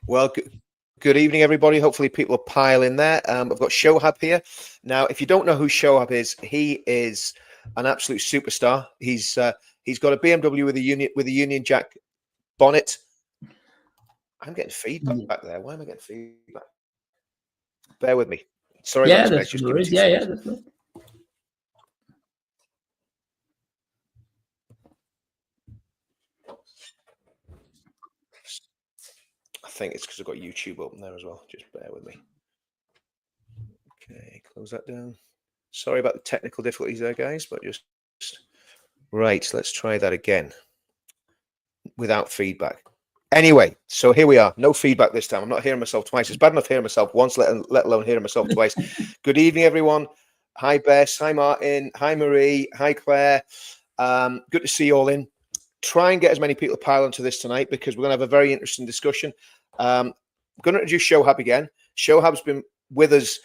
Well, good evening, everybody. Hopefully people will pile in there. I've got Shoaib here. Now, if you don't know who Shoaib is, he is an absolute superstar. He's got a BMW with a Union Jack bonnet. I'm getting feedback back there. Why am I getting feedback? Bear with me. Sorry about this, that's guys. that's right. I think it's because I've got YouTube open there as well. Just bear with me. Okay, close that down. Sorry about the technical difficulties there, guys, but just right. Let's try that again without feedback. Anyway, so here we are. No feedback this time. I'm not hearing myself twice. It's bad enough hearing myself once, let alone hearing myself twice. Good evening, everyone. Hi, Bess. Hi, Martin. Hi, Marie. Hi, Claire. Good to see you all in. Try and get as many people to pile onto this tonight because we're going to have a very interesting discussion. I'm going to introduce Shoaib again. Shoaib's been with us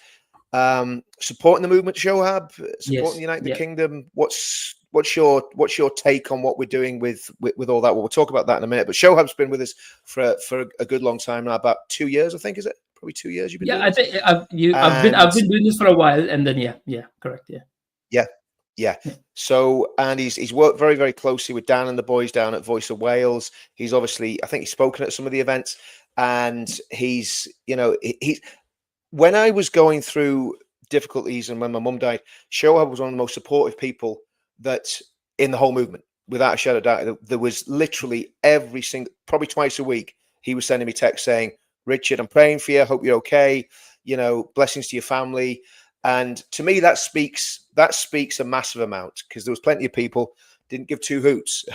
supporting the movement. Shoaib, supporting the United Kingdom. What's your take on what we're doing with all that? Well, we'll talk about that in a minute. But Shoaib's been with us for a good long time now, about 2 years, I think. Is it probably 2 years? You've been doing I think I've been doing this for a while, and then correct, yeah. So, and he's worked very, very closely with Dan and the boys down at Voice of Wales. He's obviously, I think he's spoken at some of the events, and he's when I was going through difficulties and when my mum died, Shoaib was one of the most supportive people that in the whole movement, without a shadow of doubt. There was literally probably twice a week, he was sending me texts saying, Richard, I'm praying for you. Hope you're okay. Blessings to your family. And to me, that speaks a massive amount because there was plenty of people didn't give two hoots,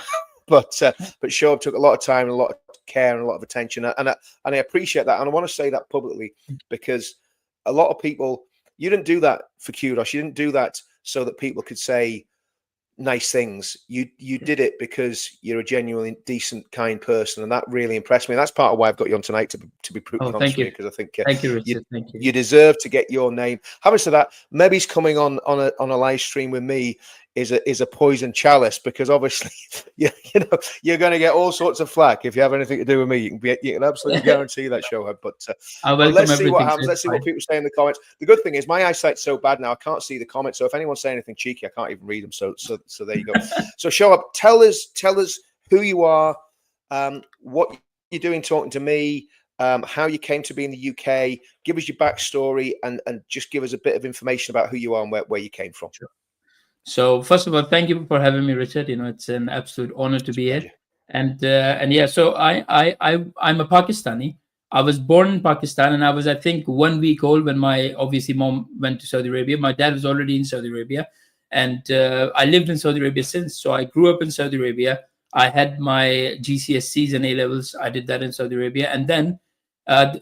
but Shoaib took a lot of time and a lot of care and a lot of attention, and I appreciate that, and I want to say that publicly because a lot of people, you didn't do that for kudos, you didn't do that so that people could say nice things. You did it because you're a genuinely decent, kind person, and that really impressed me. And that's part of why I've got you on tonight to be proven honest with you, because I think thank you, Richard. Thank you. You deserve to get your name. Having said that, maybe he's coming on a live stream with me is a poison chalice, because obviously you're going to get all sorts of flack if you have anything to do with me. You can absolutely guarantee that, Shoaib. But let's see what happens. Let's see what people say in the comments. The good thing is my eyesight's so bad now I can't see the comments. So if anyone's saying anything cheeky, I can't even read them. So there you go. So Shoaib, tell us who you are, what you're doing talking to me, how you came to be in the UK. Give us your backstory and just give us a bit of information about who you are and where you came from. Sure. So first of all, thank you for having me, Richard. It's an absolute honor to be here. And yeah, so I'm a Pakistani. I was born in Pakistan, and I was, I think, 1 week old when my obviously mom went to Saudi Arabia. My dad was already in Saudi Arabia, and I lived in Saudi Arabia since. So I grew up in Saudi Arabia. I had my GCSEs and A levels. I did that in Saudi Arabia, and then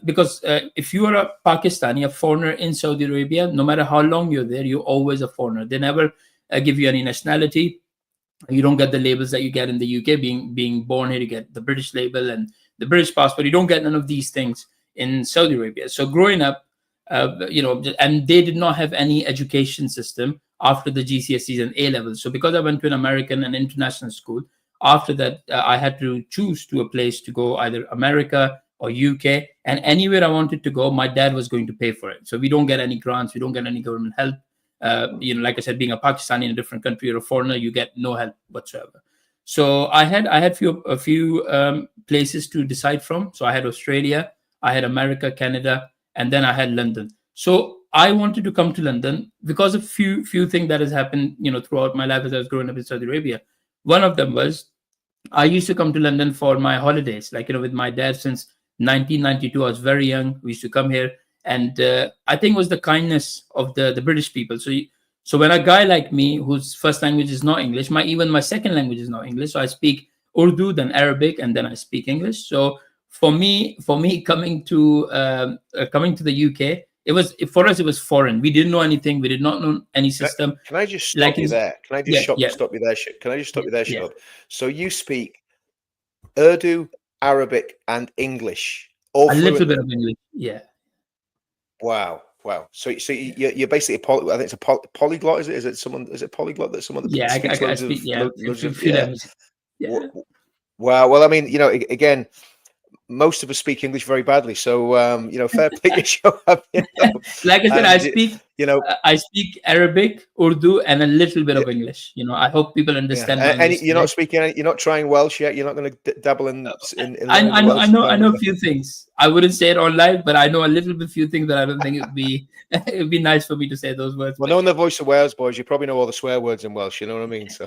because if you are a Pakistani, a foreigner in Saudi Arabia, no matter how long you're there, you're always a foreigner. They never give you any nationality. You don't get the labels that you get in the UK. Being born here, you get the British label and the British passport. You don't get none of these things in Saudi Arabia. So growing up, and they did not have any education system after the GCSEs and A levels. So because I went to an American and international school, after that, I had to choose to a place to go, either America or UK, and anywhere I wanted to go, my dad was going to pay for it. So we don't get any grants, we don't get any government help. Like I said, being a Pakistani in a different country or a foreigner, you get no help whatsoever. So I had a few places to decide from. So I had Australia, I had America, Canada, and then I had London. So I wanted to come to London because of few things that has happened, throughout my life as I was growing up in Saudi Arabia. One of them was I used to come to London for my holidays, with my dad since 1992. I was very young. We used to come here. And I think it was the kindness of the British people. So when a guy like me, whose first language is not English, even my second language is not English, so I speak Urdu, then Arabic, and then I speak English. So for me coming to the UK, for us it was foreign. We didn't know anything. We did not know any system. Can I just stop you there? Can I just stop you there? Can I just stop you there, Shoaib? So you speak Urdu, Arabic, and English. All a little bit of English, yeah. Wow. So you're basically I think it's a polyglot. Is it? Is it polyglot that someone? Yeah, I speak. Yeah. Wow. Well, I mean, again, most of us speak English very badly. So, fair play to Shoaib. Like I said, and, I speak Arabic, Urdu, and a little bit of English. I hope people understand my English. You're not speaking. You're not trying Welsh yet. You're not going to dabble in learning I Welsh. know a few things. I wouldn't say it online, but I know a few things that I don't think it'd be nice for me to say those words. Well, knowing the Voice of Wales boys, you probably know all the swear words in Welsh. You know what I mean? So.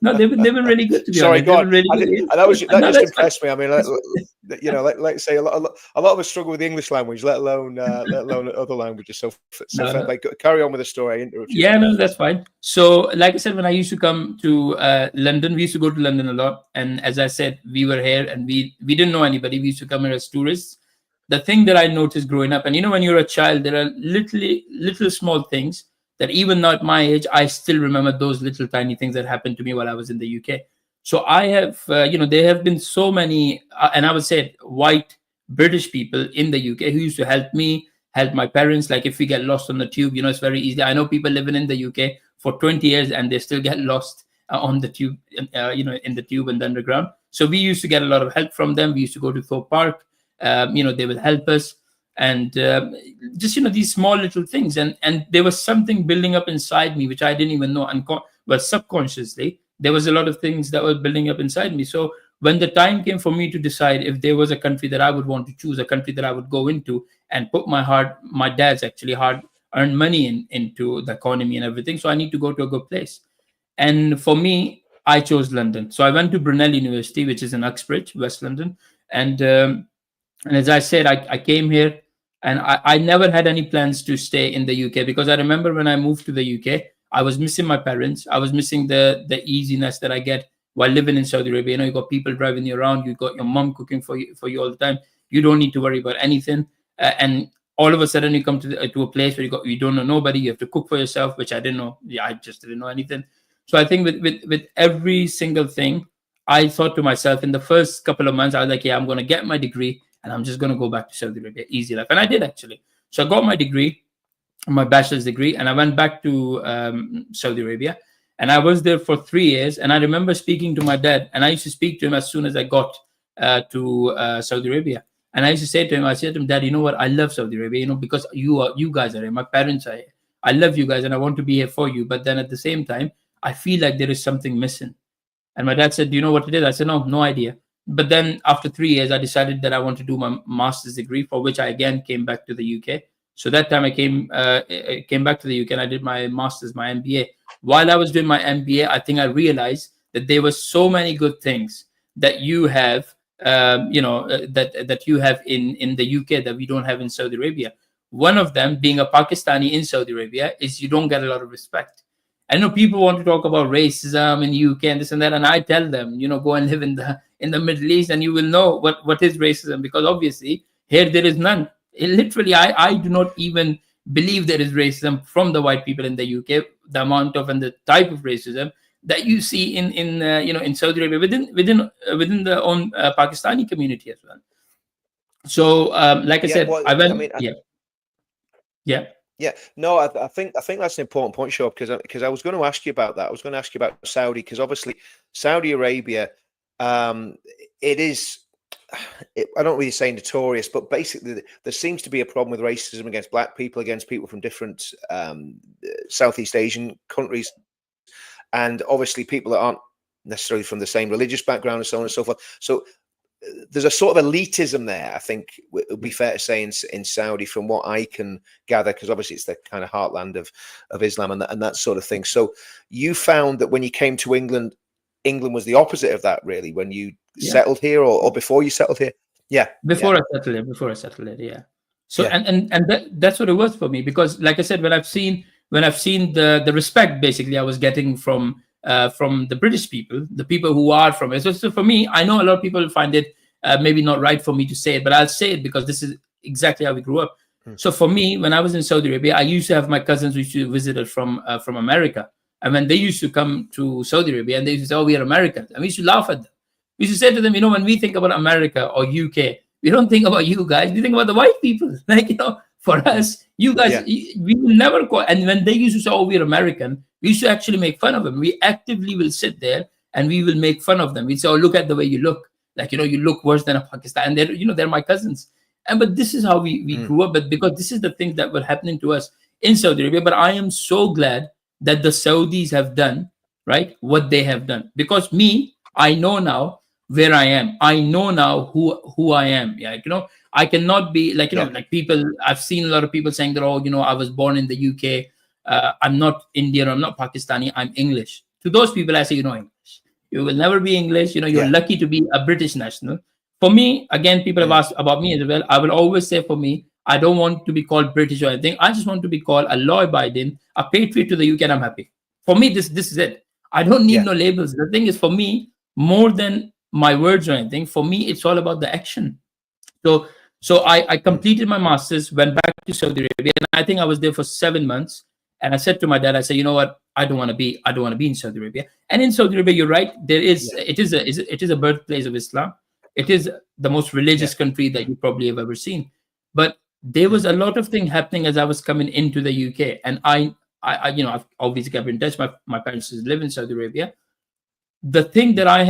No, they've been really good to be Sorry, honest. go on. Really that just impressed fine. me. I mean, like say, a lot of us struggle with the English language, let alone other languages. So fair play. Carry on with the story. I interrupted you. Yeah, no, that's fine. So, like I said, when I used to come to London, we used to go to London a lot. And as I said, we were here and we didn't know anybody. We used to come here as tourists. The thing that I noticed growing up, and when you're a child, there are little small things that even now at my age, I still remember those little tiny things that happened to me while I was in the UK. So I have, there have been so many, and I would say white British people in the UK who used to help me, help my parents. Like if we get lost on the tube, it's very easy. I know people living in the UK for 20 years and they still get lost on the tube, in the tube and the underground. So we used to get a lot of help from them. We used to go to Thorpe Park. They would help us. And just these small little things, and there was something building up inside me which I didn't even know, but subconsciously there was a lot of things that were building up inside me. So when the time came for me to decide if there was a country that I would want to choose, a country that I would go into and put my dad's actually hard-earned money into the economy and everything, so I need to go to a good place. And for me, I chose London. So I went to Brunel University, which is in Uxbridge, West London, and as I said, I came here. And I never had any plans to stay in the UK, because I remember when I moved to the UK, I was missing my parents. I was missing the easiness that I get while living in Saudi Arabia. You got people driving you around. You got your mom cooking for you all the time. You don't need to worry about anything. And all of a sudden, you come to a place where you don't know nobody. You have to cook for yourself, which I didn't know. Yeah, I just didn't know anything. So I think with every single thing, I thought to myself in the first couple of months, I was like, yeah, I'm going to get my degree. And I'm just going to go back to Saudi Arabia, easy life. And I did actually. So I got my degree, my bachelor's degree, and I went back to Saudi Arabia. And I was there for 3 years. And I remember speaking to my dad. And I used to speak to him as soon as I got to Saudi Arabia. And I used to say to him, Dad, you know what? I love Saudi Arabia, because you guys are here. My parents are here. I love you guys and I want to be here for you. But then at the same time, I feel like there is something missing. And my dad said, do you know what it is? I said, no idea. But then after 3 years, I decided that I want to do my master's degree, for which I again came back to the UK. So that time I came back to the UK and I did my master's, my MBA. While I was doing my MBA, I think I realized that there were so many good things that you have, that you have in the UK that we don't have in Saudi Arabia. One of them, being a Pakistani in Saudi Arabia, is you don't get a lot of respect. I know people want to talk about racism in UK and this and that, and I tell them, go and live in the Middle East, and you will know what is racism, because obviously here there is none. Literally, I do not even believe there is racism from the white people in the UK. The amount of and the type of racism that you see in Saudi Arabia within the own Pakistani community as well. So, like I said, I went. Yeah, no, I think that's an important point, Shoaib, because I was going to ask you about that. I was going to ask you about Saudi, because obviously Saudi Arabia, it is, I don't really say notorious, but basically there seems to be a problem with racism against black people, against people from different Southeast Asian countries, and obviously people that aren't necessarily from the same religious background and so on and so forth. So there's a sort of elitism there, I think it would be fair to say, in Saudi, from what I can gather, because obviously it's the kind of heartland of Islam and that sort of thing. So you found that when you came to England was the opposite of that, really, when you settled here, or before you settled here? Yeah. Before I settled it, yeah. So and that's what it was for me, because like I said, when I've seen the respect basically I was getting from the British people, the people who are from it. So for me, I know a lot of people find it maybe not right for me to say it, but I'll say it because this is exactly how we grew up. So for me, when I was in Saudi Arabia, I used to have my cousins who used to visit us from America. And when they used to come to Saudi Arabia, and they used to say, oh, we are Americans. And we used to laugh at them. We used to say to them, when we think about America or UK, we don't think about you guys. We think about the white people. For us, you guys, we will never call. And when they used to say, oh, we're American, we used to actually make fun of them. We actively will sit there and we will make fun of them. We'd say, oh, look at the way you look. like, you know, you look worse than a Pakistan, and they're, you know, they're my cousins. And but this is how we grew up. But because this is the things that were happening to us in Saudi Arabia. But I am so glad that the Saudis have done, right, what they have done. Because me, I know now where I am. I know now who I am. Yeah, you know, I cannot be like, you know, like people. I've seen a lot of people saying that, oh, you know, I was born in the UK. I'm not Indian. I'm not Pakistani. I'm English. To those people, I say, you know, English. You will never be English. You know, you're lucky to be a British national. For me, again, people have asked about me as well. I will always say, for me, I don't want to be called British or anything. I just want to be called a law-abiding, a patriot to the UK, and I'm happy. For me, this is it. I don't need no labels. The thing is, for me, more than my words or anything, for me, it's all about the action. So I completed my master's, went back to Saudi Arabia, and I think I was there for 7 months. And I said to my dad, I said, you know what, I don't want to be in Saudi Arabia. And in Saudi Arabia, you're right, it is a birthplace of Islam. It is the most religious country that you probably have ever seen. But there was a lot of things happening as I was coming into the UK, and I you know, I've obviously kept in touch. My parents live in Saudi Arabia. The thing that I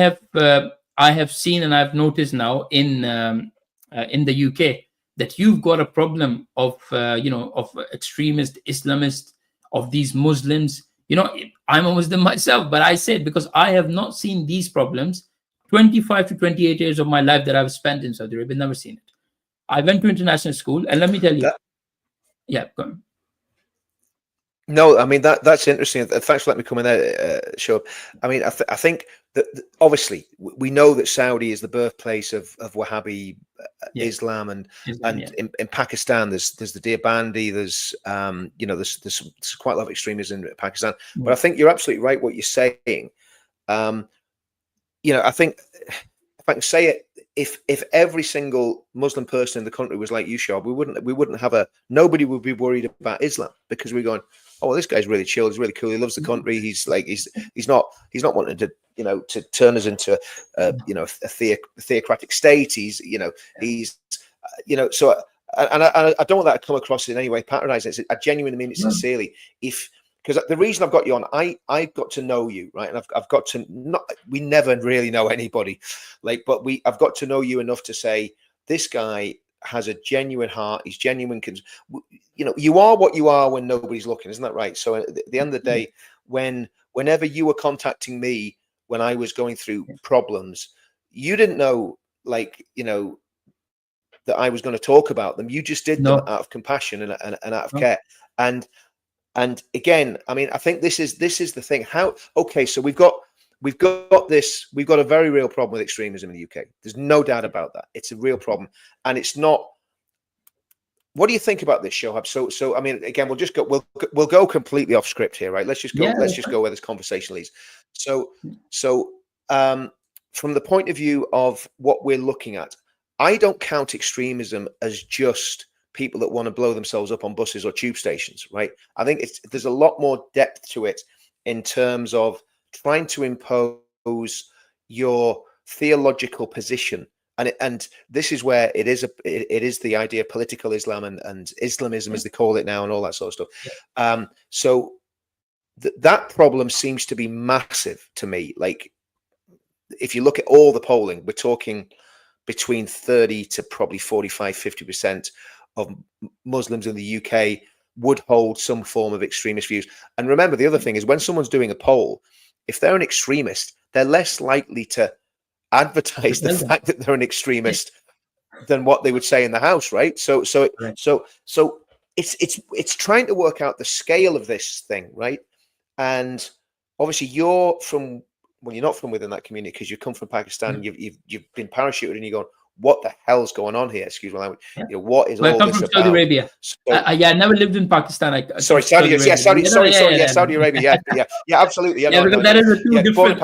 have seen and I've noticed now in the UK, that you've got a problem of you know, of extremist Islamists, of these Muslims. You know, I'm a Muslim myself, but I said, because I have not seen these problems 25 to 28 years of my life that I've spent in Saudi Arabia, never seen it. I went to international school, and let me tell you, go on. No, I mean, that's interesting. Thanks for letting me come in there, Shoaib. I mean, I think that obviously we know that Saudi is the birthplace of Wahhabi Islam, and in Pakistan there's the Deobandi, there's you know, there's quite a lot of extremism in Pakistan. But I think you're absolutely right what you're saying. You know, I think, if I can say it, if every single Muslim person in the country was like you, Shoaib, we wouldn't have nobody would be worried about Islam, because we're going, oh, well, this guy's really chill, he's really cool, he loves the country, he's not wanting to, you know, to turn us into you know, a theocratic state. He's, you know, you know, so I don't want that to come across in any way patronizing. I genuinely mean it sincerely. Because the reason I've got you on, I've got to know you, right? And I've got to we never really know anybody, like, but I've got to know you enough to say, this guy has a genuine heart. He's genuine. You know, you are what you are when nobody's looking, isn't that right? So at the end of the day, whenever you were contacting me when I was going through problems, you didn't know, like, you know, that I was going to talk about them. You just did them out of compassion and out of care. And again, I mean, I think this is the thing. So we've got a very real problem with extremism in the UK. There's no doubt about that. It's a real problem, and it's not. What do you think about this, Shoaib? So I mean, again, we'll go completely off script here, right? Let's just go where this conversation leads. So from the point of view of what we're looking at, I don't count extremism as just people that want to blow themselves up on buses or tube stations, right? I think there's a lot more depth to it in terms of trying to impose your theological position, and this is where it is the idea of political Islam and Islamism, as they call it now, and all that sort of stuff. So that problem seems to be massive to me. Like, if you look at all the polling, we're talking between 30 to probably 45-50% of Muslims in the UK would hold some form of extremist views. And remember, the other thing is, when someone's doing a poll, if they're an extremist, they're less likely to advertise the fact that they're an extremist than what they would say in the House, right? So it's trying to work out the scale of this thing, right? And obviously, you're not from within that community, because you come from Pakistan. You've been parachuted, and you're going, what the hell's going on here? Excuse my language. You know, what is all this about? I come from Saudi Arabia. I never lived in Pakistan. Saudi Arabia. Yeah, absolutely. Because that is a two different.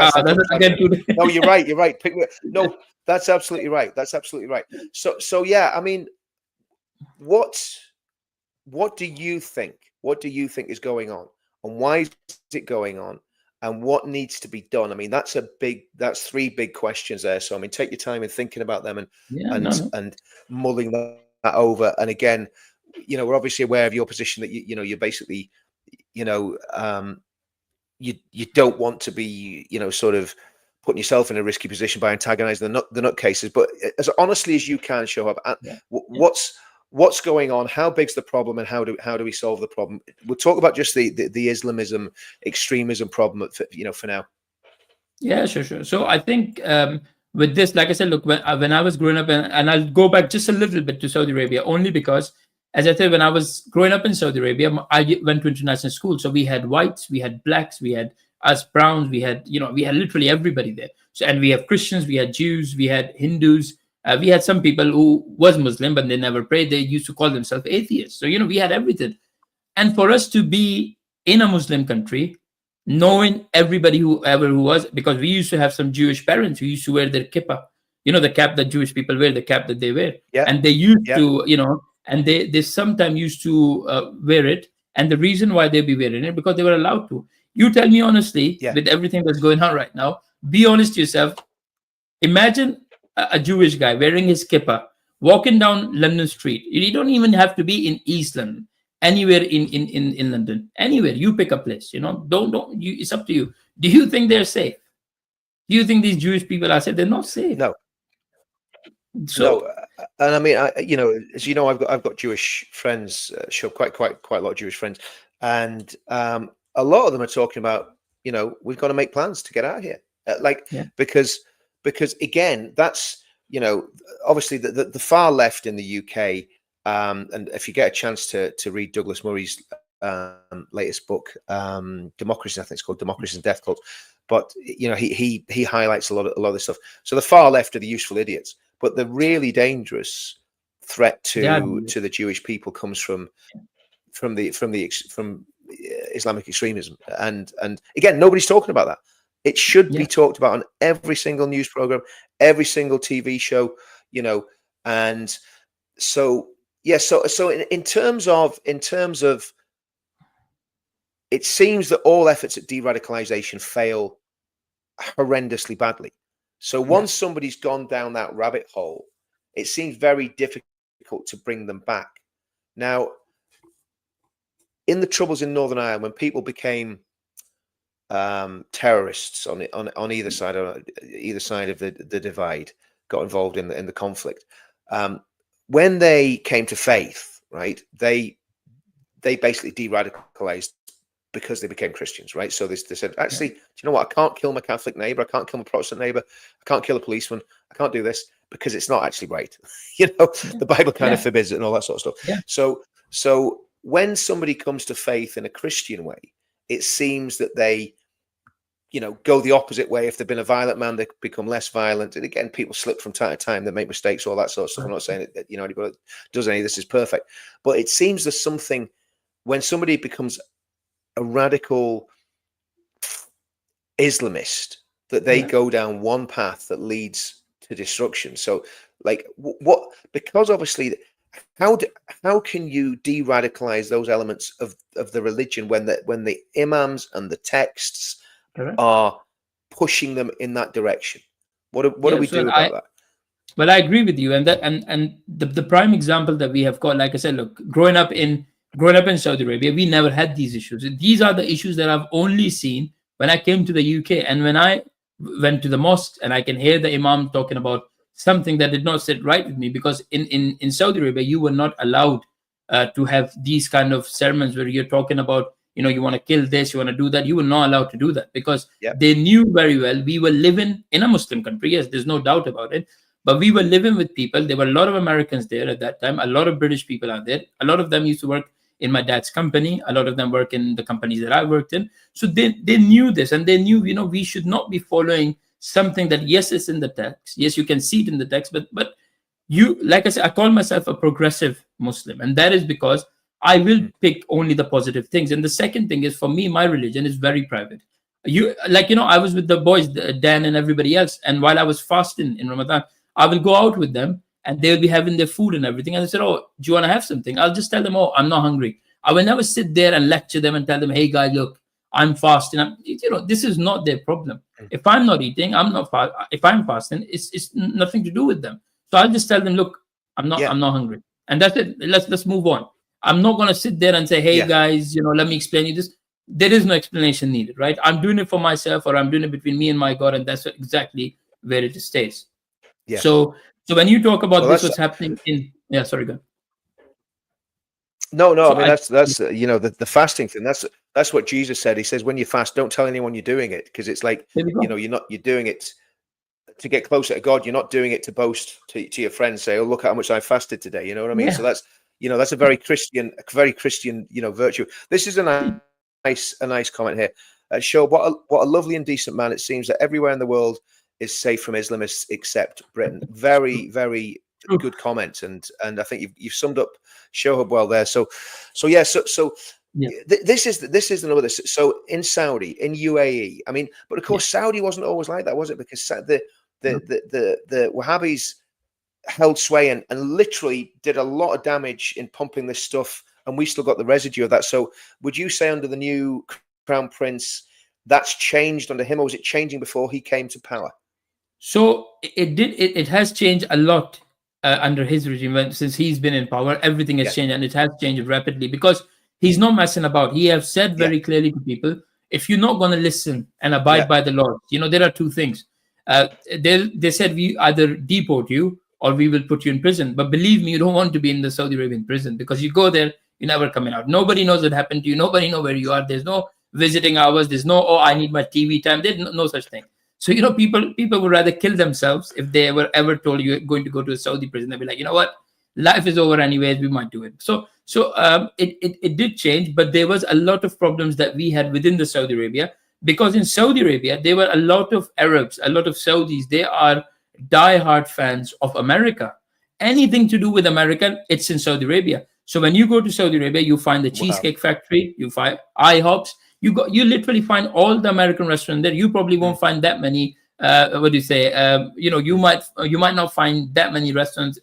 No, you're right. No, that's absolutely right. So yeah, I mean, what do you think? What do you think is going on, and why is it going on? And what needs to be done? I mean, that's three big questions there. So I mean, take your time in thinking about them and mulling that over. And again, you know, we're obviously aware of your position that you're basically, you know, you don't want to be, you know, sort of putting yourself in a risky position by antagonizing the nutcases. But as honestly as you can, Shoaib, what's going on? How big's the problem, and how do we solve the problem? We'll talk about just the Islamism, extremism problem, for now. Yeah, sure. So I think with this, like I said, look, when I was growing up, and I'll go back just a little bit to Saudi Arabia, only because, as I said, when I was growing up in Saudi Arabia, I went to international school. So we had whites, we had blacks, we had us browns, we had literally everybody there. So, and we have Christians, we had Jews, we had Hindus, we had some people who was Muslim, but they never prayed. They used to call themselves atheists. So, we had everything. And for us to be in a Muslim country, knowing everybody who was, because we used to have some Jewish parents who used to wear their kippah, the cap that Jewish people wear, the cap that they wear. Yeah. And they used to, and they sometimes used to wear it. And the reason why they'd be wearing it, because they were allowed to. You tell me honestly, with everything that's going on right now, be honest to yourself. Imagine a Jewish guy wearing his kippah, walking down London street. You don't even have to be in East London. Anywhere in London, anywhere, you pick a place, it's up to you. Do you think they're safe? Do you think these Jewish people are safe? They're not safe. No. So, and I mean, as you know, I've got Jewish friends, quite a lot of Jewish friends, and a lot of them are talking about, we've got to make plans to get out of here, because again, that's, obviously the far left in the UK. And if you get a chance to read Douglas Murray's latest book, Democracy, I think it's called Democracy and Death Cult, but he highlights a lot of this stuff. So the far left are the useful idiots, but the really dangerous threat to the Jewish people comes from Islamic extremism, and again, nobody's talking about that. It should be talked about on every single news program, every single TV show, and so. Yes, so in terms of, it seems that all efforts at de-radicalization fail horrendously badly. So once somebody's gone down that rabbit hole, it seems very difficult to bring them back. Now, in the Troubles in Northern Ireland, when people became terrorists on either side of the divide, got involved in the conflict. When they came to faith, right, they basically de-radicalized because they became Christians, right? So they said, actually, do you know what? I can't kill my Catholic neighbor. I can't kill my Protestant neighbor. I can't kill a policeman. I can't do this because it's not actually right. The Bible kind of forbids it and all that sort of stuff. Yeah. So when somebody comes to faith in a Christian way, it seems that they, go the opposite way. If they've been a violent man, they become less violent. And again, people slip from time to time. They make mistakes, all that sort of stuff. I'm not saying that, anybody does any of this is perfect. But it seems there's something, when somebody becomes a radical Islamist, that they go down one path that leads to destruction. So because obviously, how can you de-radicalize those elements of the religion when the imams and the texts are pushing them in that direction? What do we do about that? Well, I agree with you, and the prime example that we have got, like I said, look, growing up in Saudi Arabia, we never had these issues. These are the issues that I've only seen when I came to the UK, and when I went to the mosque, and I can hear the imam talking about something that did not sit right with me, because in Saudi Arabia, you were not allowed to have these kind of sermons where you're talking about, you want to kill this, you want to do that. You were not allowed to do that, because they knew very well we were living in a Muslim country. Yes, there's no doubt about it. But we were living with people. There were a lot of Americans there at that time. A lot of British people are there. A lot of them used to work in my dad's company. A lot of them work in the companies that I worked in. So they knew this, and they knew, we should not be following something that, yes, it's in the text. Yes, you can see it in the text, but you, like I said, I call myself a progressive Muslim, and that is because I will pick only the positive things. And the second thing is, for me, my religion is very private. I was with the boys, Dan and everybody else, and while I was fasting in Ramadan, I will go out with them, and they'll be having their food and everything. And they said, "Oh, do you want to have something?" I'll just tell them, "Oh, I'm not hungry." I will never sit there and lecture them and tell them, "Hey guys, look, I'm fasting." This is not their problem. If I'm not eating, I'm not fast. If I'm fasting, it's nothing to do with them. So I'll just tell them, "Look, I'm not hungry," and that's it. Let's move on. I'm not going to sit there and say, "Hey guys, let me explain you this." there is no explanation needed, right? I'm doing it for myself, or I'm doing it between me and my God, and that's exactly where it stays. Yeah. So when you talk about Well, this, what's happening in, yeah, sorry, go. No, So I mean that's you know, the fasting thing. That's what Jesus said. He says when you fast, don't tell anyone you're doing it, because it's like, there we you go. know, you're doing it to get closer to God. You're not doing it to boast to your friends, say, oh, look how much I fasted today. You know what I mean? Yeah. So that's, you know, that's a very Christian, you know, virtue. This is a nice comment here. Show what a lovely and decent man. It seems that everywhere in the world is safe from Islamists except Britain. Very, very good comment, and I think you've summed up Shoaib well there. So yeah, Yeah. this is another. So in Saudi, in UAE, I mean, but of course Saudi wasn't always like that, was it? Because the Wahhabis held sway and literally did a lot of damage in pumping this stuff, and we still got the residue of that. So would you say under the new Crown Prince that's changed under him, or was it changing before he came to power? So it has changed a lot under his regime. Since he's been in power, everything has changed, and it has changed rapidly because he's not messing about. He has said very clearly to people, if you're not going to listen and abide by the law, you know, there are two things. They said we either deport you or we will put you in prison. But believe me, you don't want to be in the Saudi Arabian prison, because you go there, you're never coming out. Nobody knows what happened to you. Nobody knows where you are. There's no visiting hours. There's no, oh, I need my TV time. There's no such thing. So, you know, people would rather kill themselves if they were ever told you're going to go to a Saudi prison. They'd be like, you know what, life is over anyways, we might do it. So it did change, but there was a lot of problems that we had within the Saudi Arabia, because in Saudi Arabia, there were a lot of Arabs, a lot of Saudis. They are diehard fans of America. Anything to do with America, it's in Saudi Arabia. So when you go to Saudi Arabia, you find the Cheesecake Factory, you find IHOPs, you literally find all the American restaurants there. You probably won't find that many. What do you say? You know, you might not find that many restaurants,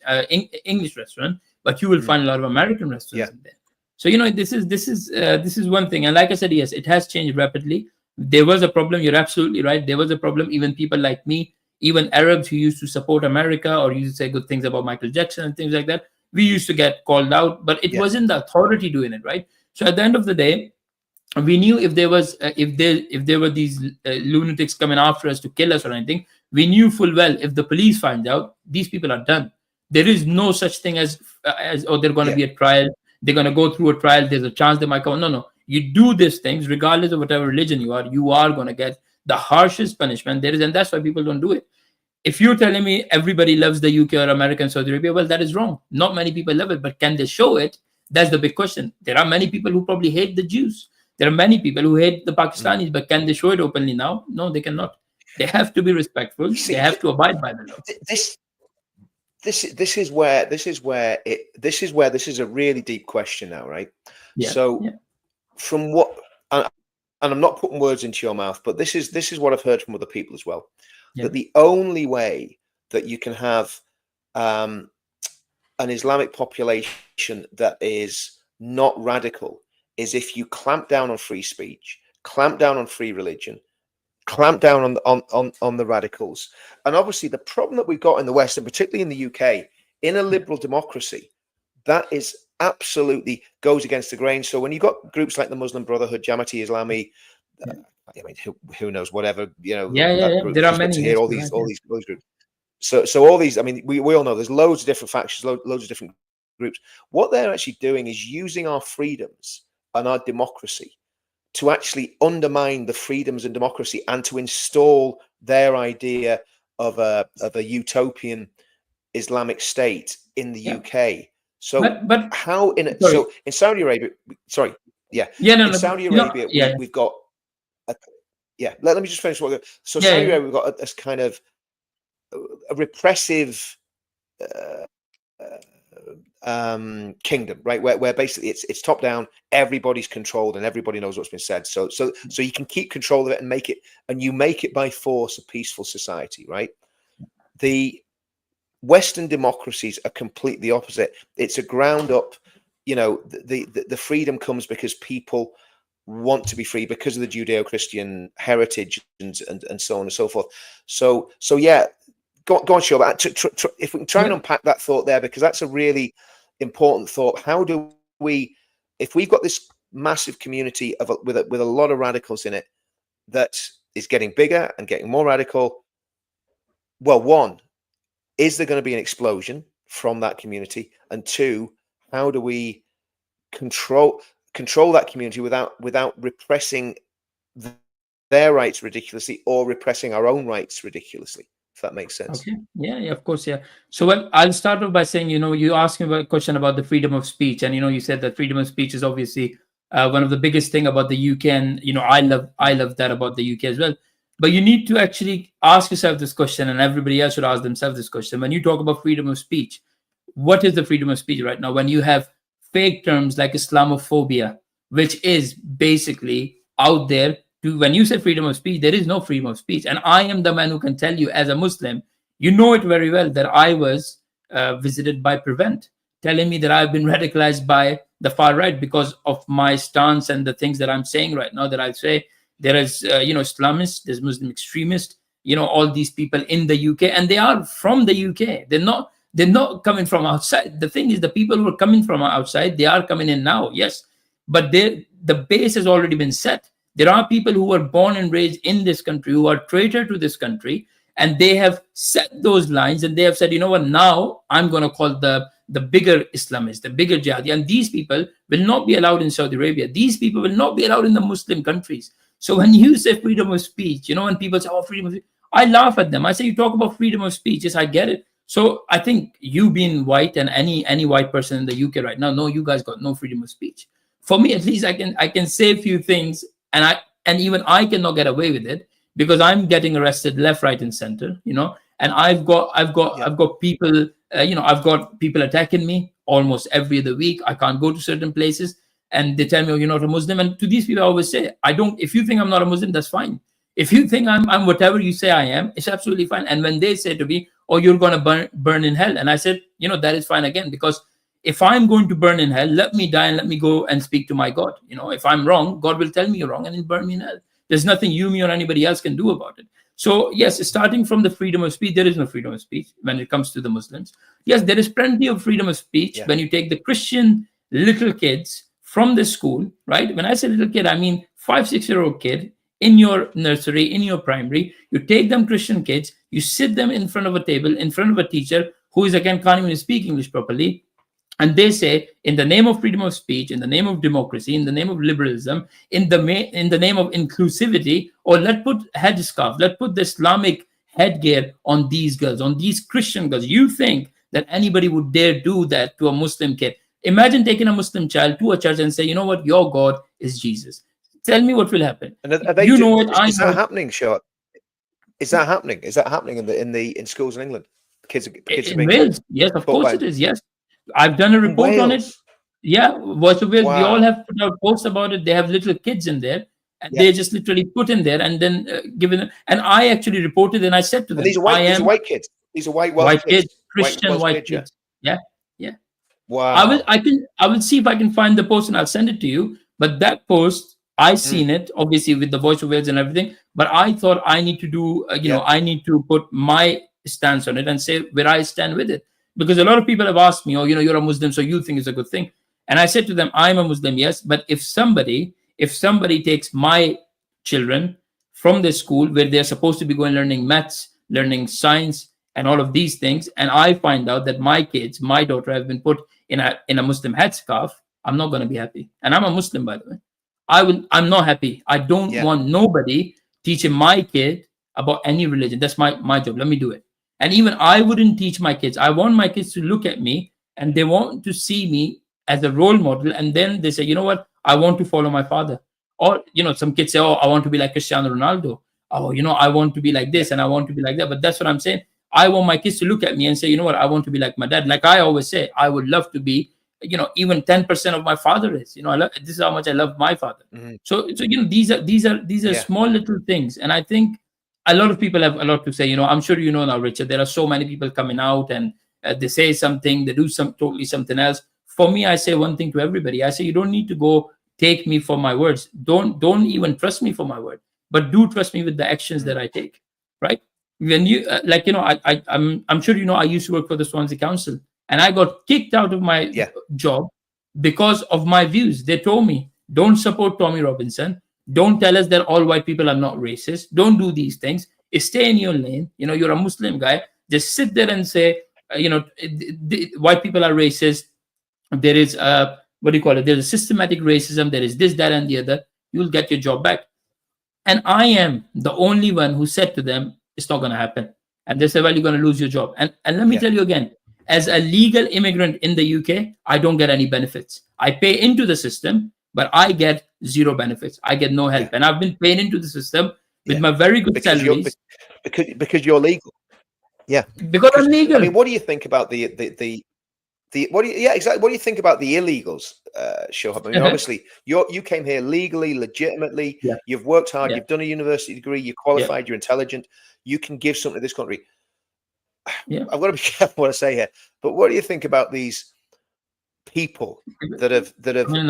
English restaurant, but you will find a lot of American restaurants in there. So, you know, this is one thing. And like I said, yes, it has changed rapidly. There was a problem. You're absolutely right. There was a problem. Even people like me, even Arabs who used to support America or used to say good things about Michael Jackson and things like that, we used to get called out, but it wasn't the authority doing it, right? So at the end of the day, we knew if there was if there were these lunatics coming after us to kill us or anything, we knew full well if the police find out, these people are done. There is no such thing as oh, they're going to be a trial. They're going to go through a trial. There's a chance they might come. No. You do these things, regardless of whatever religion you are going to get the harshest punishment there is, and that's why people don't do it. If you're telling me everybody loves the UK or America and Saudi Arabia, well, that is wrong. Not many people love it, but can they show it? That's the big question. There are many people who probably hate the Jews. There are many people who hate the Pakistanis, but can they show it openly now? No, they cannot. They have to be respectful. They have to abide by the law. This is where this is a really deep question now, right? From what, and I'm not putting words into your mouth, but this is what I've heard from other people as well. That the only way that you can have an Islamic population that is not radical is if you clamp down on free speech, clamp down on free religion, clamp down on the radicals. And obviously the problem that we've got in the West, and particularly in the UK, in a liberal democracy, that is absolutely goes against the grain. So when you've got groups like the Muslim Brotherhood, Jamaati Islami, I mean, who knows, whatever, you know, there are many here, all these groups. So all these, I mean, we all know there's loads of different factions, loads of different groups. What they're actually doing is using our freedoms and our democracy to actually undermine the freedoms and democracy and to install their idea of a utopian Islamic state in the UK. So but how in Saudi Arabia, in Saudi Arabia, we've got let me just finish what. So Saudi Arabia, we've got this kind of a repressive kingdom, right, where basically it's top down, everybody's controlled and everybody knows what's been said. So you can keep control of it and make it by force a peaceful society, right? The Western democracies are completely opposite. It's a ground up, you know, the freedom comes because people want to be free because of the Judeo-Christian heritage and so on and so forth. So yeah, go on, Shoaib. If we can try and unpack that thought there, because that's a really important thought. How do we, if we've got this massive community of with a lot of radicals in it that is getting bigger and getting more radical. Well, one, is there going to be an explosion from that community? And two, how do we control that community without repressing their rights ridiculously or repressing our own rights ridiculously? If that makes sense. Okay. Yeah, of course. Yeah. So, well, I'll start off by saying, you asked me about a question about the freedom of speech, and you said that freedom of speech is obviously one of the biggest thing about the UK, and I love that about the UK as well. But you need to actually ask yourself this question, and everybody else should ask themselves this question. When you talk about freedom of speech, what is the freedom of speech right now? When you have fake terms like Islamophobia, which is basically out there. When you say freedom of speech, there is no freedom of speech. And I am the man who can tell you, as a Muslim, you know it very well, that I was visited by Prevent, telling me that I've been radicalized by the far right because of my stance and the things that I'm saying right now, that I say there is, Islamists, there's Muslim extremists, all these people in the UK, and they are from the UK. They're not coming from outside. The thing is, the people who are coming from outside, they are coming in now, yes. But the base has already been set. There are people who were born and raised in this country, who are traitor to this country, and they have set those lines, and they have said, you know what, now I'm going to call the bigger Islamists, the bigger jihadi, and these people will not be allowed in Saudi Arabia. These people will not be allowed in the Muslim countries. So when you say freedom of speech, when people say, oh, freedom of speech, I laugh at them. I say, you talk about freedom of speech. Yes, I get it. So I think you being white and any white person in the UK right now, no, you guys got no freedom of speech. For me, at least, I can say a few things, and even I cannot get away with it because I'm getting arrested left, right, and center. And I've got people, I've got people attacking me almost every other week. I can't go to certain places, and they tell me, oh, you're not a Muslim. And to these people, I always say, if you think I'm not a Muslim, that's fine. If you think I'm whatever you say I am, it's absolutely fine. And when they say to me, oh, you're going to burn in hell, and I said, that is fine again, because if I'm going to burn in hell, let me die and let me go and speak to my God. If I'm wrong, God will tell me you're wrong and he'll burn me in hell. There's nothing you, me, or anybody else can do about it. So yes, starting from the freedom of speech, there is no freedom of speech when it comes to the Muslims. Yes, there is plenty of freedom of speech when you take the Christian little kids from the school, right? When I say little kid, I mean 5-6-year-old kid in your nursery, in your primary. You take them, Christian kids, you sit them in front of a table, in front of a teacher who is, again, can't even speak English properly. And they say, in the name of freedom of speech, in the name of democracy, in the name of liberalism, in the name of inclusivity, or let's put headscarf, let's put the Islamic headgear on these girls, on these Christian girls. You think that anybody would dare do that to a Muslim kid? Imagine taking a Muslim child to a church and say, you know what, your God is Jesus. Tell me what will happen. And is that happening, Shoaib? Is that happening? Is that happening in schools in England? Kids are being Wales. Yes, of course it is. Yes. I've done a report on it. Yeah, Voice of Wales. Wow. We all have put out posts about it. They have little kids in there, and they just literally put in there and then given them. And I actually reported, and I said to them, these are white kids. These are white kids, Christian white kids. Yeah. Wow. I will see if I can find the post and I'll send it to you. But that post, I seen it obviously with the Voice of Wales and everything. But I thought I need to do, I need to put my stance on it and say where I stand with it. Because a lot of people have asked me, oh, you're a Muslim, so you think it's a good thing. And I said to them, I'm a Muslim, yes. But if somebody takes my children from the school where they're supposed to be going learning maths, learning science, and all of these things, and I find out that my kids, my daughter, have been put in a Muslim headscarf, I'm not going to be happy. And I'm a Muslim, by the way. I'm not happy. I don't want nobody teaching my kid about any religion. That's my job. Let me do it. And even I wouldn't teach my kids. I want my kids to look at me and they want to see me as a role model. And then they say, you know what? I want to follow my father. Or, some kids say, oh, I want to be like Cristiano Ronaldo. Oh, I want to be like this and I want to be like that. But that's what I'm saying. I want my kids to look at me and say, you know what? I want to be like my dad. Like I always say, I would love to be, even 10% of my father is. This is how much I love my father. Mm-hmm. So these are small little things. And I think a lot of people have a lot to say. I'm sure now, Richard, there are so many people coming out and they say something, they do totally something else. For me, I say one thing to everybody. I say, you don't need to go take me for my words. Don't even trust me for my word, but do trust me with the actions that I take, right? When you, I'm sure I used to work for the Swansea Council and I got kicked out of my job because of my views. They told me Don't support Tommy Robinson. Don't tell us that all white people are not racist. Don't do these things. Stay in your lane. You're a Muslim guy. Just sit there and say, white people are racist. There is what do you call it? There's a systematic racism. There is this, that, and the other. You'll get your job back. And I am the only one who said to them, it's not going to happen. And they said, well, you're going to lose your job. And let me tell you again, as a legal immigrant in the UK, I don't get any benefits. I pay into the system, but I get zero benefits. I get no help. And I've been paying into the system with my very good salaries. Because you're legal. Yeah. Because I'm legal. I mean, what do you think about the what do you, exactly. What do you think about the illegals, Shoaib? I mean, obviously, you came here legally, legitimately. Yeah. You've worked hard. Yeah. You've done a university degree. You're qualified. Yeah. You're intelligent. You can give something to this country. Yeah. I've got to be careful what I say here. But what do you think about these people that have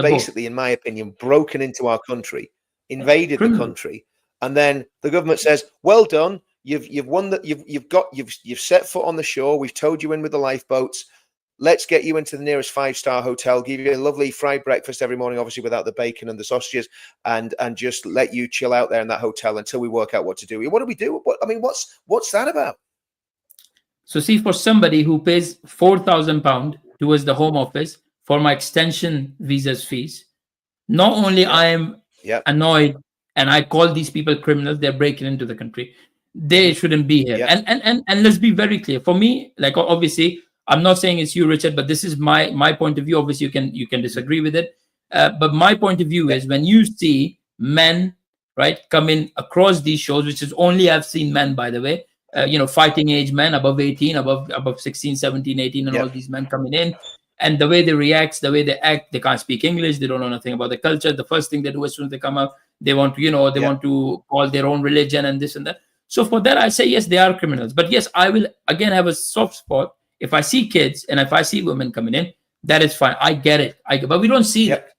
basically, in my opinion, broken into our country, invaded the country, and then the government says, "Well done. You've won that. You've set foot on the shore. We've towed you in with the lifeboats. Let's get you into the nearest 5-star hotel, give you a lovely fried breakfast every morning, obviously without the bacon and the sausages, and just let you chill out there in that hotel until we work out what to do. What do we do? What's that about?" So see, for somebody who pays £4,000 towards the Home Office for my extension visas fees, not only I am annoyed and I call these people criminals, they're breaking into the country. They shouldn't be here. And let's be very clear. For me, like, obviously, I'm not saying it's you, Richard, but this is my point of view. Obviously, you can disagree with it. But my point of view is when you see men, right, come in across these shows, which is only I've seen men, by the way, fighting age men above 18, above 16, 17, 18, and all these men coming in. And the way they react, the way they act, they can't speak English. They don't know nothing about the culture. The first thing they do as soon as they come out, they want to, want to call their own religion and this and that. So for that, I say, yes, they are criminals. But yes, I will, again, have a soft spot. If I see kids and if I see women coming in, that is fine. I get it. But we don't see that.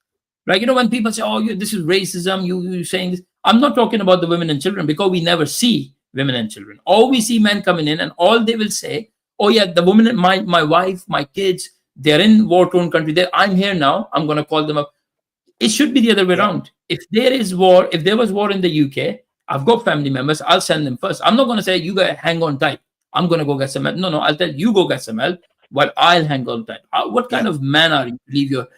Right? When people say, oh, this is racism, you're saying this. I'm not talking about the women and children because we never see women and children. All we see men coming in and all they will say, oh, yeah, the woman, my wife, my kids, they're in war-torn country. I'm here now. I'm going to call them up. It should be the other way around. If there is war, if there was war in the UK, I've got family members. I'll send them first. I'm not going to say, you guys hang on tight. I'm going to go get some help. No, I'll tell you, go get some help while I'll hang on tight. What kind of man are you to leave your,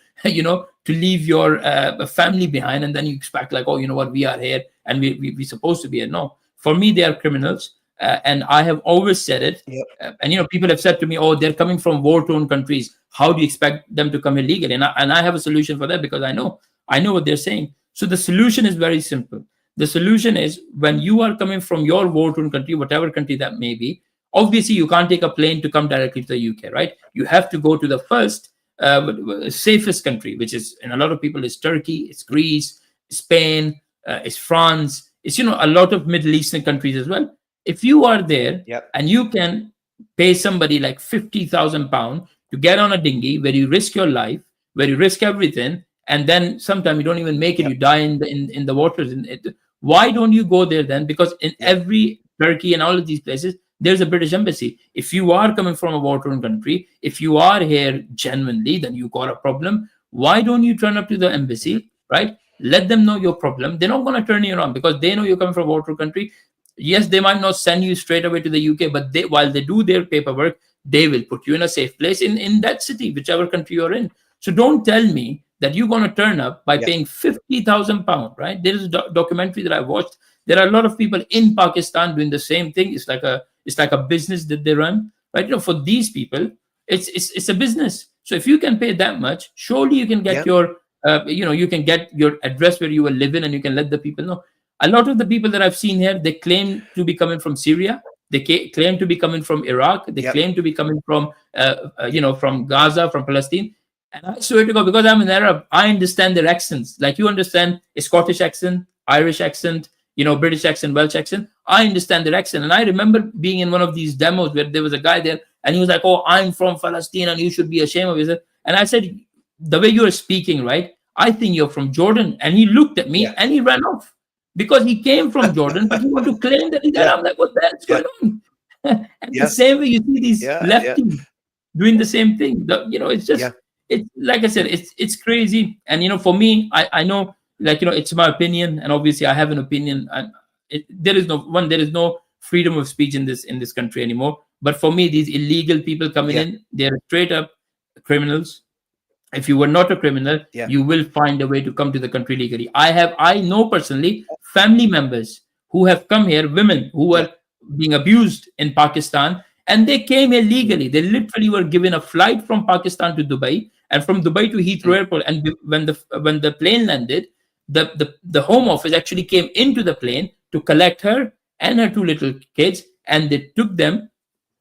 to leave your family behind and then you expect like, oh, you know what, we are here and we're supposed to be here. No, for me, they are criminals. And I have always said it. And, people have said to me, oh, they're coming from war-torn countries. How do you expect them to come illegally? And I have a solution for that because I know what they're saying. So the solution is very simple. The solution is when you are coming from your war-torn country, whatever country that may be, obviously, you can't take a plane to come directly to the UK, right? You have to go to the first safest country, which is, in a lot of people, is Turkey, it's Greece, Spain, it's France, it's, a lot of Middle Eastern countries as well. If you are there and you can pay somebody like £50,000 to get on a dinghy where you risk your life, where you risk everything, and then sometimes you don't even make it, you die in the waters. Why don't you go there then? Because in every Turkey and all of these places, there's a British embassy. If you are coming from a war-torn country, if you are here genuinely, then you got a problem. Why don't you turn up to the embassy, right? Let them know your problem. They're not going to turn you around because they know you're coming from a war-torn country. Yes, they might not send you straight away to the UK, but while they do their paperwork, they will put you in a safe place in that city, whichever country you're in. So don't tell me that you're going to turn up by paying £50,000, right? There is a documentary that I watched. There are a lot of people in Pakistan doing the same thing. It's like a business that they run, right? For these people, it's a business. So if you can pay that much, surely you can get your, you can get your address where you will live in, and you can let the people know. A lot of the people that I've seen here, they claim to be coming from Syria. They claim to be coming from Iraq. They claim to be coming from, from Gaza, from Palestine. And I swear to God, because I'm an Arab, I understand their accents. Like you understand a Scottish accent, Irish accent, British accent, Welsh accent. I understand their accent. And I remember being in one of these demos where there was a guy there and he was like, oh, I'm from Palestine and you should be ashamed of yourself. And I said, the way you're speaking, right? I think you're from Jordan. And he looked at me and he ran off because he came from Jordan, but he wanted to claim that he's Arab. I'm like, what the hell's going on? And the same way you see these lefties doing the same thing. It's just, it's like I said, it's crazy. And, for me, I know like, it's my opinion, and obviously I have an opinion, and there is no freedom of speech in this country anymore. But for me, these illegal people coming Yeah. in, they're straight up criminals. If you were not a criminal, Yeah. you will find a way to come to the country legally. I know personally family members who have come here, women who Yeah. were being abused in Pakistan, and they came here legally. They literally were given a flight from Pakistan to Dubai, and from Dubai to Heathrow Airport. And when the plane landed, the Home Office actually came into the plane to collect her and her two little kids, and they took them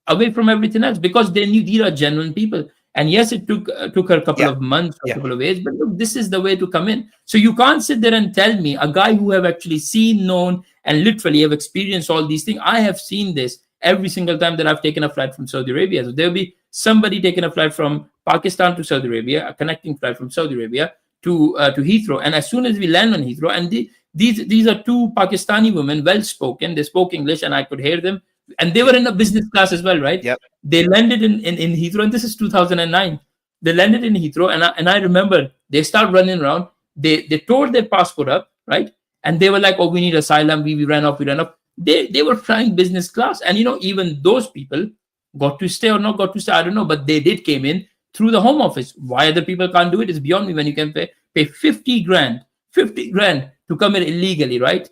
away from everything else, because they knew these are genuine people. And yes, it took her a couple Yeah. of months or a Yeah. couple of years, but look, this is the way to come in. So you can't sit there and tell me, a guy who have actually seen, known, and literally have experienced all these things. I have seen this every single time that I've taken a flight from Saudi Arabia. So there'll be somebody taking a flight from Pakistan to Saudi Arabia, a connecting flight from Saudi Arabia to Heathrow. And as soon as we land on Heathrow, and these are two Pakistani women, well spoken, they spoke English and I could hear them, and they were in a business class as well, right? Yep. They landed in Heathrow, and this is 2009. They landed in Heathrow, and I remember they start running around. They tore their passport up, right? And they were like, "Oh, we need asylum. We ran off. We ran off." They were flying business class, and even those people got to stay or not got to stay, I don't know, but they did came in through the Home Office. Why other people can't do it is beyond me. When you can pay 50 grand to come in illegally, right?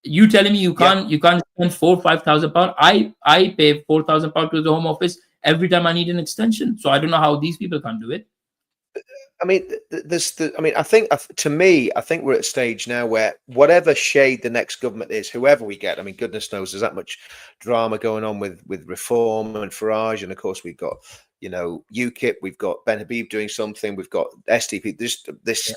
You telling me you can't spend £4,000-5,000? I pay £4,000 to the Home Office every time I need an extension. So I don't know how these people can't do it. I mean, I think, to me, I think we're at a stage now where whatever shade the next government is, whoever we get, I mean, goodness knows there's that much drama going on with Reform and Farage, and of course we've got UKIP, we've got Ben Habib doing something, we've got SDP. This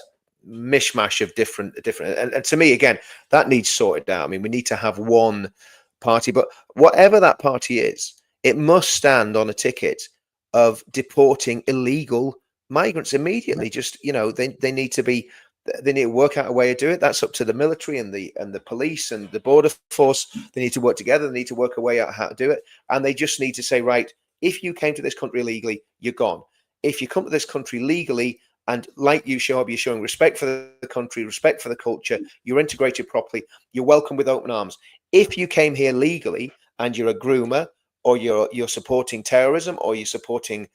mishmash of different and to me, again, that needs sorted out. I mean, we need to have one party, but whatever that party is, it must stand on a ticket of deporting illegal migrants immediately. Just they need to work out a way to do it. That's up to the military and the police and the border force. They need to work together. They need to work a way out how to do it, and they just need to say, right, if you came to this country illegally, you're gone. If you come to this country legally, and like you, Shoaib, you're showing respect for the country, respect for the culture, you're integrated properly, you're welcome with open arms. If you came here legally and you're a groomer, or you're supporting terrorism, or you're supporting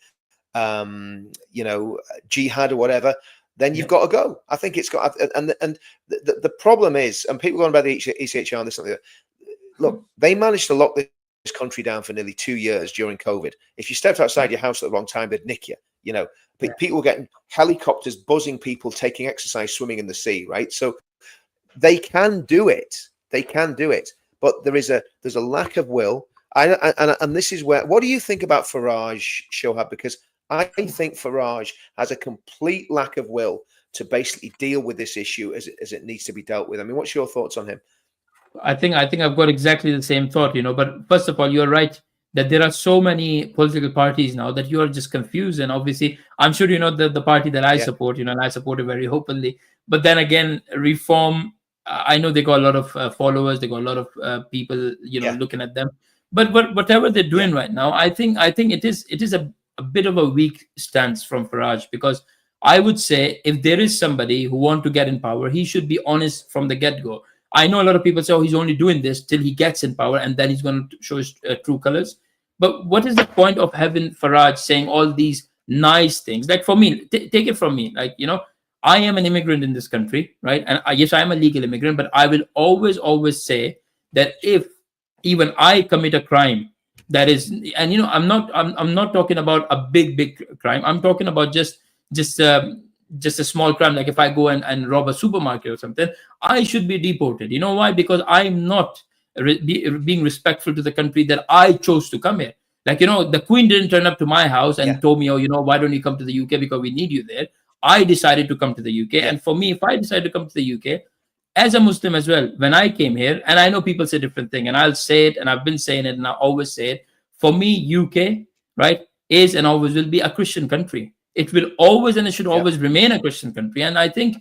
jihad or whatever, then you've got to go. I think it's got, and the problem is, and people going about the ECHR and this and that. Look, they managed to lock this country down for nearly 2 years during COVID. If you stepped outside your house at the wrong time, they'd nick you. People were getting helicopters buzzing people taking exercise swimming in the sea, right? So they can do it. They can do it, but there's a lack of will. And this is where. What do you think about Farage, Shoaib? Because I think Farage has a complete lack of will to basically deal with this issue as it needs to be dealt with. I mean, what's your thoughts on him? I think I've got exactly the same thought, But first of all, you're right that there are so many political parties now that you are just confused. And obviously, I'm sure the party that I support, and I support it very openly. But then again, Reform, I know they got a lot of followers, they got a lot of people, looking at them. But whatever they're doing right now, I think it is a bit of a weak stance from Farage, because I would say if there is somebody who want to get in power, he should be honest from the get-go. I know a lot of people say, oh, he's only doing this till he gets in power and then he's going to show his true colors. But what is the point of having Farage saying all these nice things? Like, for me, take it from me, like, I am an immigrant in this country, right? And yes, I am a legal immigrant, but I will always say that if even I commit a crime that is, and I'm not talking about a big crime. I'm talking about just a small crime. Like if I go and rob a supermarket or something, I should be deported. You know why? Because I'm not being respectful to the country that I chose to come here. Like, the Queen didn't turn up to my house and told me, oh, why don't you come to the UK because we need you there. I decided to come to the UK. And for me, if I decide to come to the UK, as a Muslim as well, when I came here, and I know people say different thing, and I'll say it, and I've been saying it, and I always say it. For me, UK, right, is and always will be a Christian country. It will always and it should always remain a Christian country. And I think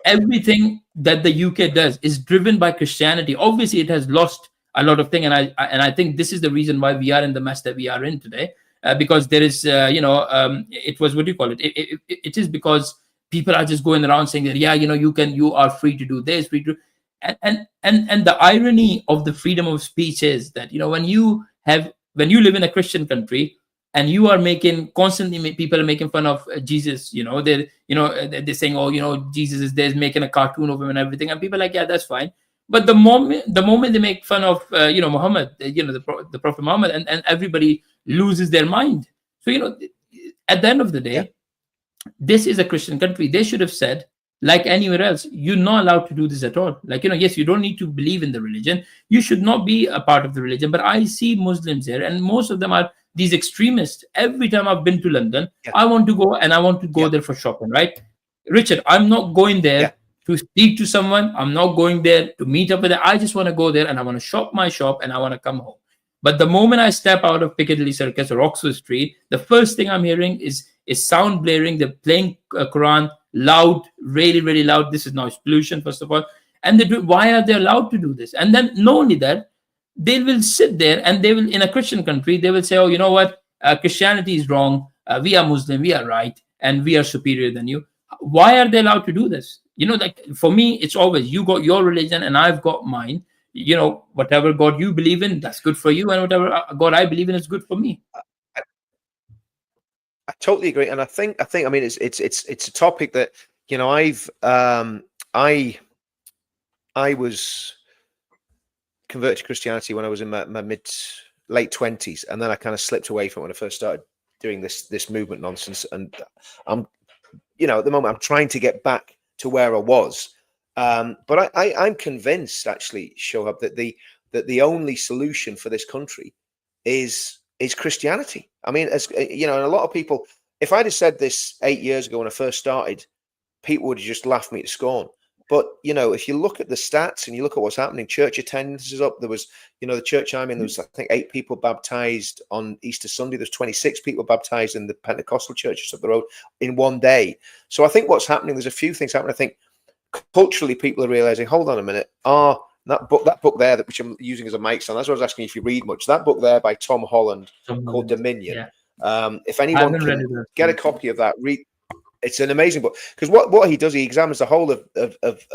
everything that the UK does is driven by Christianity. Obviously, it has lost a lot of things, and I think this is the reason why we are in the mess that we are in today, because there is, it was, what do you call it? It is because people are just going around saying that, yeah, you are free to do this, free to, and the irony of the freedom of speech is that, when you live in a Christian country, and you are constantly people are making fun of Jesus, they're saying, oh, Jesus is there, making a cartoon of him and everything, and people are like, yeah, that's fine. But the moment they make fun of Muhammad, the Prophet Muhammad, and everybody loses their mind. So at the end of the day, this is a Christian country. They should have said, like anywhere else, you're not allowed to do this at all. Like, yes, you don't need to believe in the religion. You should not be a part of the religion. But I see Muslims here, and most of them are these extremists. Every time I've been to London, I want to go, and I want to go there for shopping, right? Richard, I'm not going there to speak to someone. I'm not going there to meet up with them. I just want to go there, and I want to shop my shop, and I want to come home. But the moment I step out of Piccadilly Circus or Oxford Street, the first thing I'm hearing is sound blaring. They're playing Quran loud, really, really loud. This is noise pollution, first of all. And why are they allowed to do this? And then not only that, they will sit there and they will, in a Christian country, they will say, oh, you know what? Christianity is wrong. We are Muslim. We are right. And we are superior than you. Why are they allowed to do this? Like for me, it's always, you got your religion and I've got mine. Whatever God you believe in, that's good for you. And whatever God I believe in is good for me. I totally agree. And I think, I mean, it's a topic that, I was converted to Christianity when I was in my late 20s, and then I kind of slipped away from it when I first started doing this movement nonsense. And I'm, at the moment I'm trying to get back to where I was. But I'm convinced, actually, Shoaib, that the only solution for this country is Christianity. I mean, as and a lot of people, if I'd have said this 8 years ago when I first started, people would have just laughed me to scorn. But, if you look at the stats and you look at what's happening, church attendance is up. There was, the church I'm in, there was, I think, 8 people baptized on Easter Sunday. There's 26 people baptized in the Pentecostal churches up the road in one day. So I think what's happening, there's a few things happening. I think culturally people are realizing, hold on a minute, that book there, which I'm using as a mic stand, that's what I was asking if you read much. That book there by Tom Holland called Dominion. If anyone can get a copy of that, read. It's an amazing book, because what he does, he examines the whole of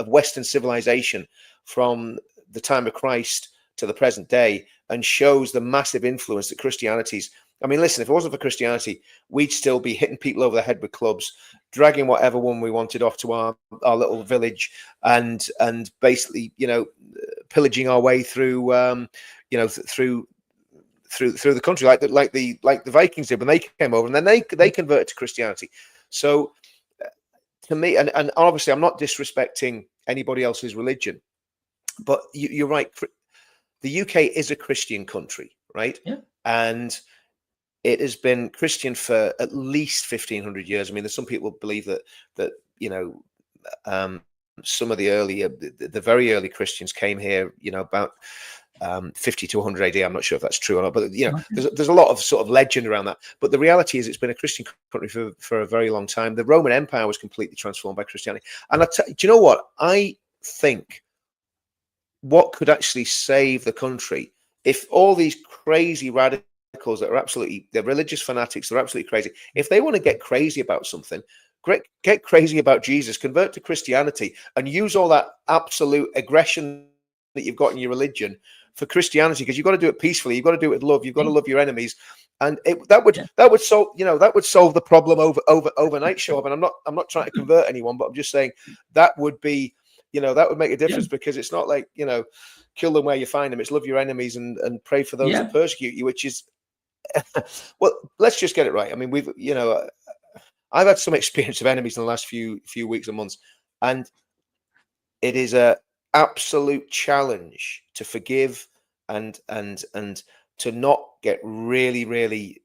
Western civilization from the time of Christ to the present day, and shows the massive influence that Christianity's. I mean, listen, if it wasn't for Christianity, we'd still be hitting people over the head with clubs, dragging whatever one we wanted off to our little village, and basically, pillaging our way through, through the country, like the Vikings did when they came over, and then they converted to Christianity. So, to me, and obviously, I'm not disrespecting anybody else's religion, but you're right. The UK is a Christian country, right? Yeah. And it has been Christian for at least 1,500 years. I mean, there's some people believe that some of the very early Christians came here, about 50 to 100 AD. I'm not sure if that's true or not, but there's a lot of sort of legend around that. But the reality is, it's been a Christian country for a very long time. The Roman Empire was completely transformed by Christianity. And do you know what? I think what could actually save the country, if all these crazy radicals that are they're religious fanatics, they're absolutely crazy. If they want to get crazy about something, get crazy about Jesus, convert to Christianity, and use all that absolute aggression that you've got in your religion for Christianity, because you've got to do it peacefully. You've got to do it with love. You've got to love your enemies, and that would solve the problem overnight. Shoaib. And I'm not trying to convert anyone, but I'm just saying that would be, that would make a difference, because it's not like, kill them where you find them. It's love your enemies and pray for those that persecute you, which is well, let's just get it right. I mean, I've had some experience of enemies in the last few weeks and months, and it is a absolute challenge to forgive and to not get really, really,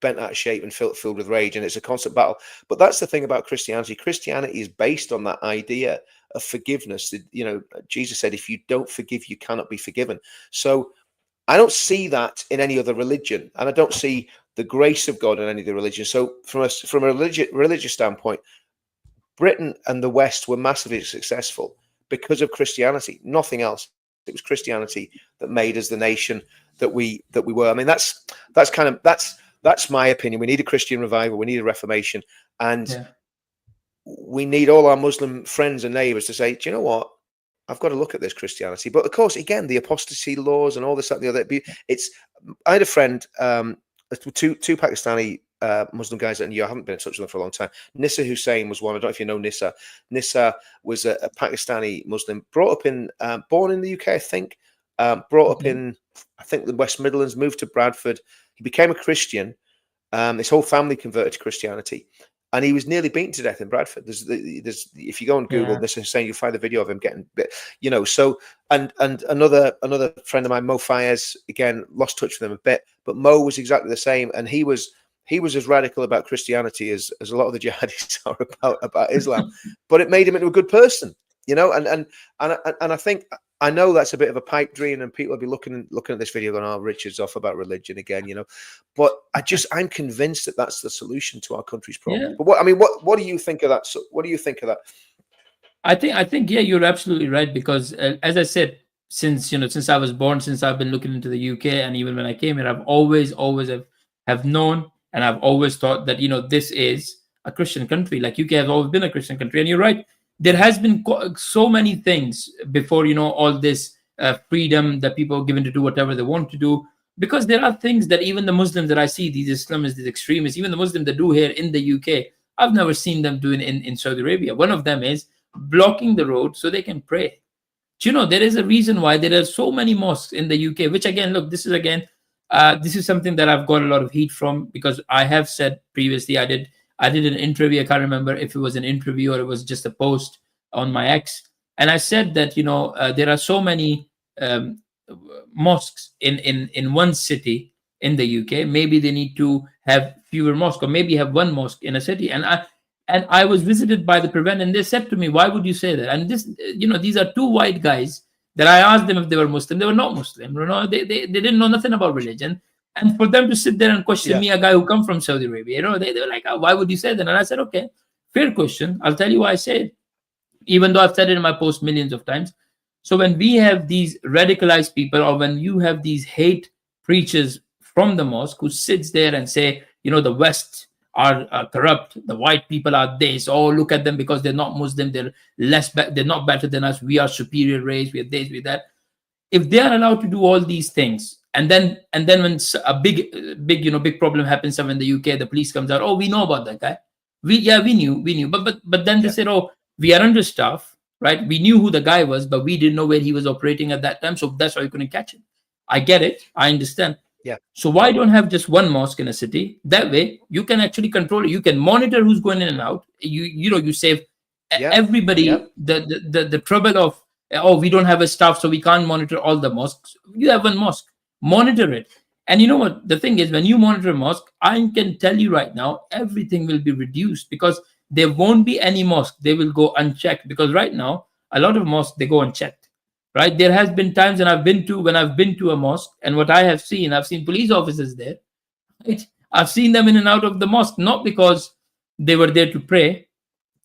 bent out of shape and filled with rage. And it's a constant battle. But that's the thing about Christianity. Christianity is based on that idea of forgiveness. Jesus said, if you don't forgive, you cannot be forgiven. So I don't see that in any other religion, and I don't see the grace of God in any of the religions. So from a religious standpoint, Britain and the West were massively successful because of Christianity, nothing else. It was Christianity that made us the nation that we were. I mean, that's my opinion. We need a Christian revival. We need a Reformation, and we need all our Muslim friends and neighbours to say, do you know what? I've got to look at this Christianity. But of course, again, the apostasy laws and all this, that, and the other. It's. I had a friend, two Pakistani Muslim guys, and I haven't been in touch with them for a long time. Nissa Hussain was one. I don't know if you know Nissa. Nissa was a Pakistani Muslim, born in the UK, I think. Brought up in, I think, the West Midlands. Moved to Bradford. He became a Christian. His whole family converted to Christianity. And he was nearly beaten to death in Bradford. There's if you go on Google, this is saying you'll find the video of him getting, So and another friend of mine, Mo Fayez, again lost touch with him a bit, but Mo was exactly the same, and he was as radical about Christianity as a lot of the jihadis are about Islam. But it made him into a good person, And I think. I know that's a bit of a pipe dream, and people will be looking at this video going, "Oh, Richard's off about religion again," But I'm convinced that that's the solution to our country's problem. Yeah. But what do you think of that? So, what do you think of that? I think yeah, you're absolutely right, because as I said, since I was born, since I've been looking into the UK, and even when I came here, I've always have known, and I've always thought that this is a Christian country. Like UK has always been a Christian country, and you're right. There has been so many things before, all this freedom that people are given to do whatever they want to do. Because there are things that even the Muslims that I see, these Islamists, these extremists, even the Muslims that do here in the UK, I've never seen them doing in Saudi Arabia. One of them is blocking the road so they can pray. Do there is a reason why there are so many mosques in the UK, which again, look, this is something that I've got a lot of heat from, because I have said previously, I did an interview. I can't remember if it was an interview or it was just a post on my X. And I said that, there are so many mosques in one city in the UK. Maybe they need to have fewer mosques, or maybe have one mosque in a city. And I was visited by the Prevent, and they said to me, "Why would you say that?" And this, these are two white guys that I asked them if they were Muslim. They were not Muslim. They didn't know nothing about religion. And for them to sit there and question me, a guy who come from Saudi Arabia, they were like, "Oh, why would you say that?" And I said, "Okay, fair question. I'll tell you why I say it, even though I've said it in my post millions of times." So when we have these radicalized people, or when you have these hate preachers from the mosque who sits there and say, the West are corrupt, the white people are this, oh, look at them because they're not Muslim, they're they're not better than us, we are superior race, we are this, we are that. If they are allowed to do all these things, and then when a big problem happens in the UK, the police comes out, "Oh, we know about that guy. We knew." But then they said, "Oh, we are understaffed, right? We knew who the guy was, but we didn't know where he was operating at that time, so that's why we couldn't catch him." I get it. I understand. Yeah. So why don't have just one mosque in a city? That way you can actually control it. You can monitor who's going in and out. You save everybody the trouble of, "Oh, we don't have a staff, so we can't monitor all the mosques." You have one mosque, monitor it. And you know what? The thing is, when you monitor a mosque, I can tell you right now, everything will be reduced, because there won't be any mosque. They will go unchecked, because right now, a lot of mosques, they go unchecked, right? There has been times when I've been to a mosque, and what I've seen police officers there, right? I've seen them in and out of the mosque, not because they were there to pray,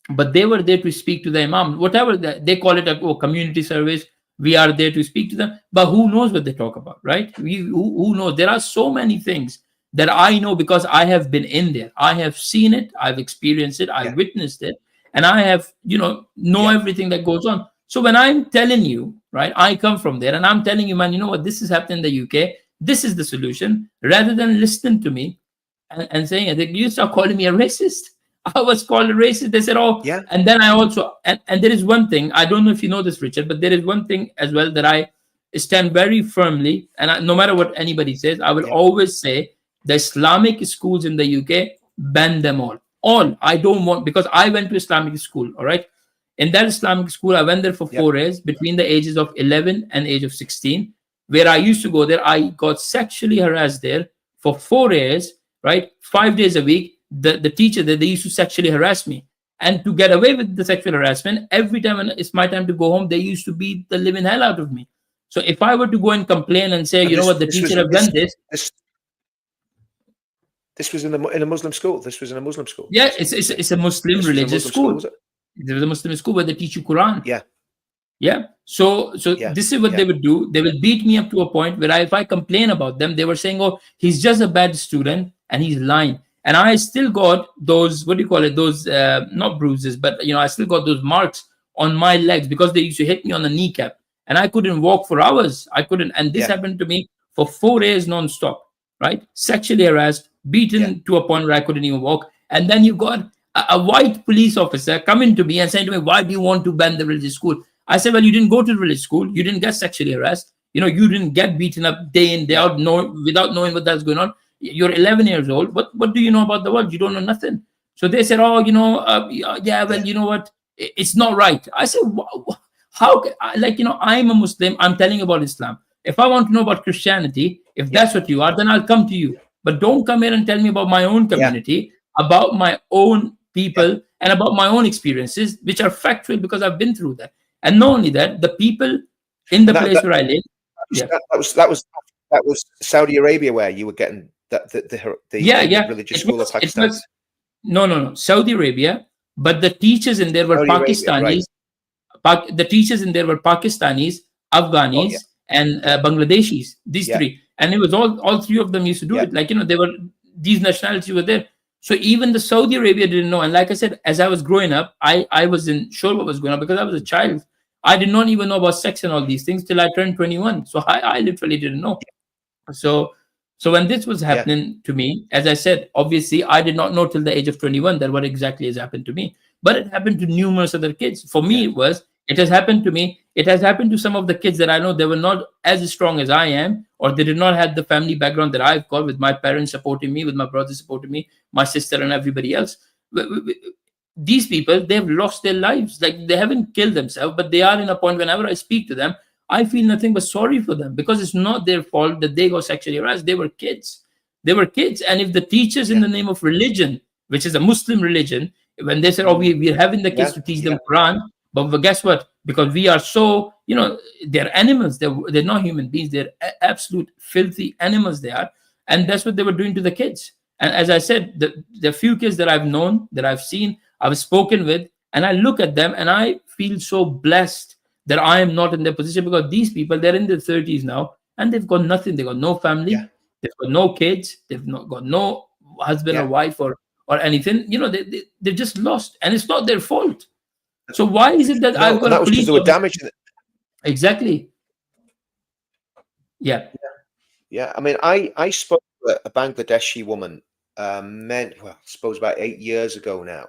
but they were there to speak to the imam, whatever they call it, a community service. We are there to speak to them, but who knows what they talk about, right? Who knows? There are so many things that I know, because I have been in there. I have seen it. I've experienced it. I've witnessed it. And I have, know everything that goes on. So when I'm telling you, right, I come from there, and I'm telling you, man, you know what? This is happening in the UK. This is the solution. Rather than listening to me and saying, I think you start calling me a racist. I was called a racist. They said, "Oh," and then I also, and there is one thing, I don't know if you know this, Richard, but there is one thing as well that I stand very firmly, and no matter what anybody says, I will always say, the Islamic schools in the UK, ban them all. All. I don't want, because I went to Islamic school, all right? In that Islamic school, I went there for 4 years, between the ages of 11 and age of 16, where I used to go there. I got sexually harassed there for 4 years, right? 5 days a week. The teacher there, they used to sexually harass me. And to get away with the sexual harassment, every time when it's my time to go home, they used to beat the living hell out of me. So if I were to go and complain and say, the teacher have done this. This was in a Muslim school. This was in a Muslim school. Yeah, it's a Muslim religious school. There was a Muslim school where they teach you Quran. Yeah. So this is what they would do. They will beat me up to a point where if I complain about them, they were saying, "Oh, he's just a bad student and he's lying." And I still got those, what do you call it, those not bruises, but I still got those marks on my legs because they used to hit me on the kneecap, and I couldn't walk for hours. I couldn't, and this happened to me for 4 days non-stop, right? Sexually harassed, beaten to a point where I couldn't even walk. And then you got a white police officer coming to me and saying to me, "Why do you want to ban the religious school?" I said, "Well, you didn't go to the religious school. You didn't get sexually harassed. You didn't get beaten up day in, day out, without knowing what that's going on. You're 11 years old. What do you know about the world? You don't know nothing." So they said, "Oh, yeah, well, you know what? It's not right." I said, "How? I'm a Muslim. I'm telling you about Islam. If I want to know about Christianity, if that's what you are, then I'll come to you. But don't come here and tell me about my own community, about my own people, and about my own experiences, which are factual because I've been through that. And not only that, the people in the place where I live." That was Saudi Arabia where you were getting the religious school of Pakistan. No, Saudi Arabia, but the teachers in there were Pakistanis. The teachers in there were Pakistanis, Afghanis, and Bangladeshis. These three, and it was all three of them used to do it. They were, these nationalities were there. So even the Saudi Arabia didn't know. And like I said, as I was growing up, I wasn't sure what was going on because I was a child. I did not even know about sex and all these things till I turned 21. So I literally didn't know. So when this was happening to me, as I said, obviously I did not know till the age of 21 that what exactly has happened to me. But it happened to numerous other kids. For me, it has happened to me. It has happened to some of the kids that I know. They were not as strong as I am, or they did not have the family background that I've got, with my parents supporting me, with my brother supporting me, my sister and everybody else. These people, they've lost their lives. Like, they haven't killed themselves, but they are in a point, whenever I speak to them, I feel nothing but sorry for them, because it's not their fault that they got sexually harassed. They were kids. And if the teachers in the name of religion, which is a Muslim religion, when they said, "Oh, we're having the kids to teach them Quran," but guess what? Because we are so, they're animals. They're not human beings. They're absolute filthy animals they are. And that's what they were doing to the kids. And as I said, the few kids that I've known, that I've seen, I've spoken with, and I look at them and I feel so blessed that I am not in their position, because these people, they're in their 30s now and they've got nothing. They've got no family. They've got no kids. They've not got no husband or wife or anything. They're just lost, and it's not their fault. So why is it that I've got that was because they were damaged? Exactly. Yeah. I mean, I spoke to a Bangladeshi woman, I suppose about 8 years ago now.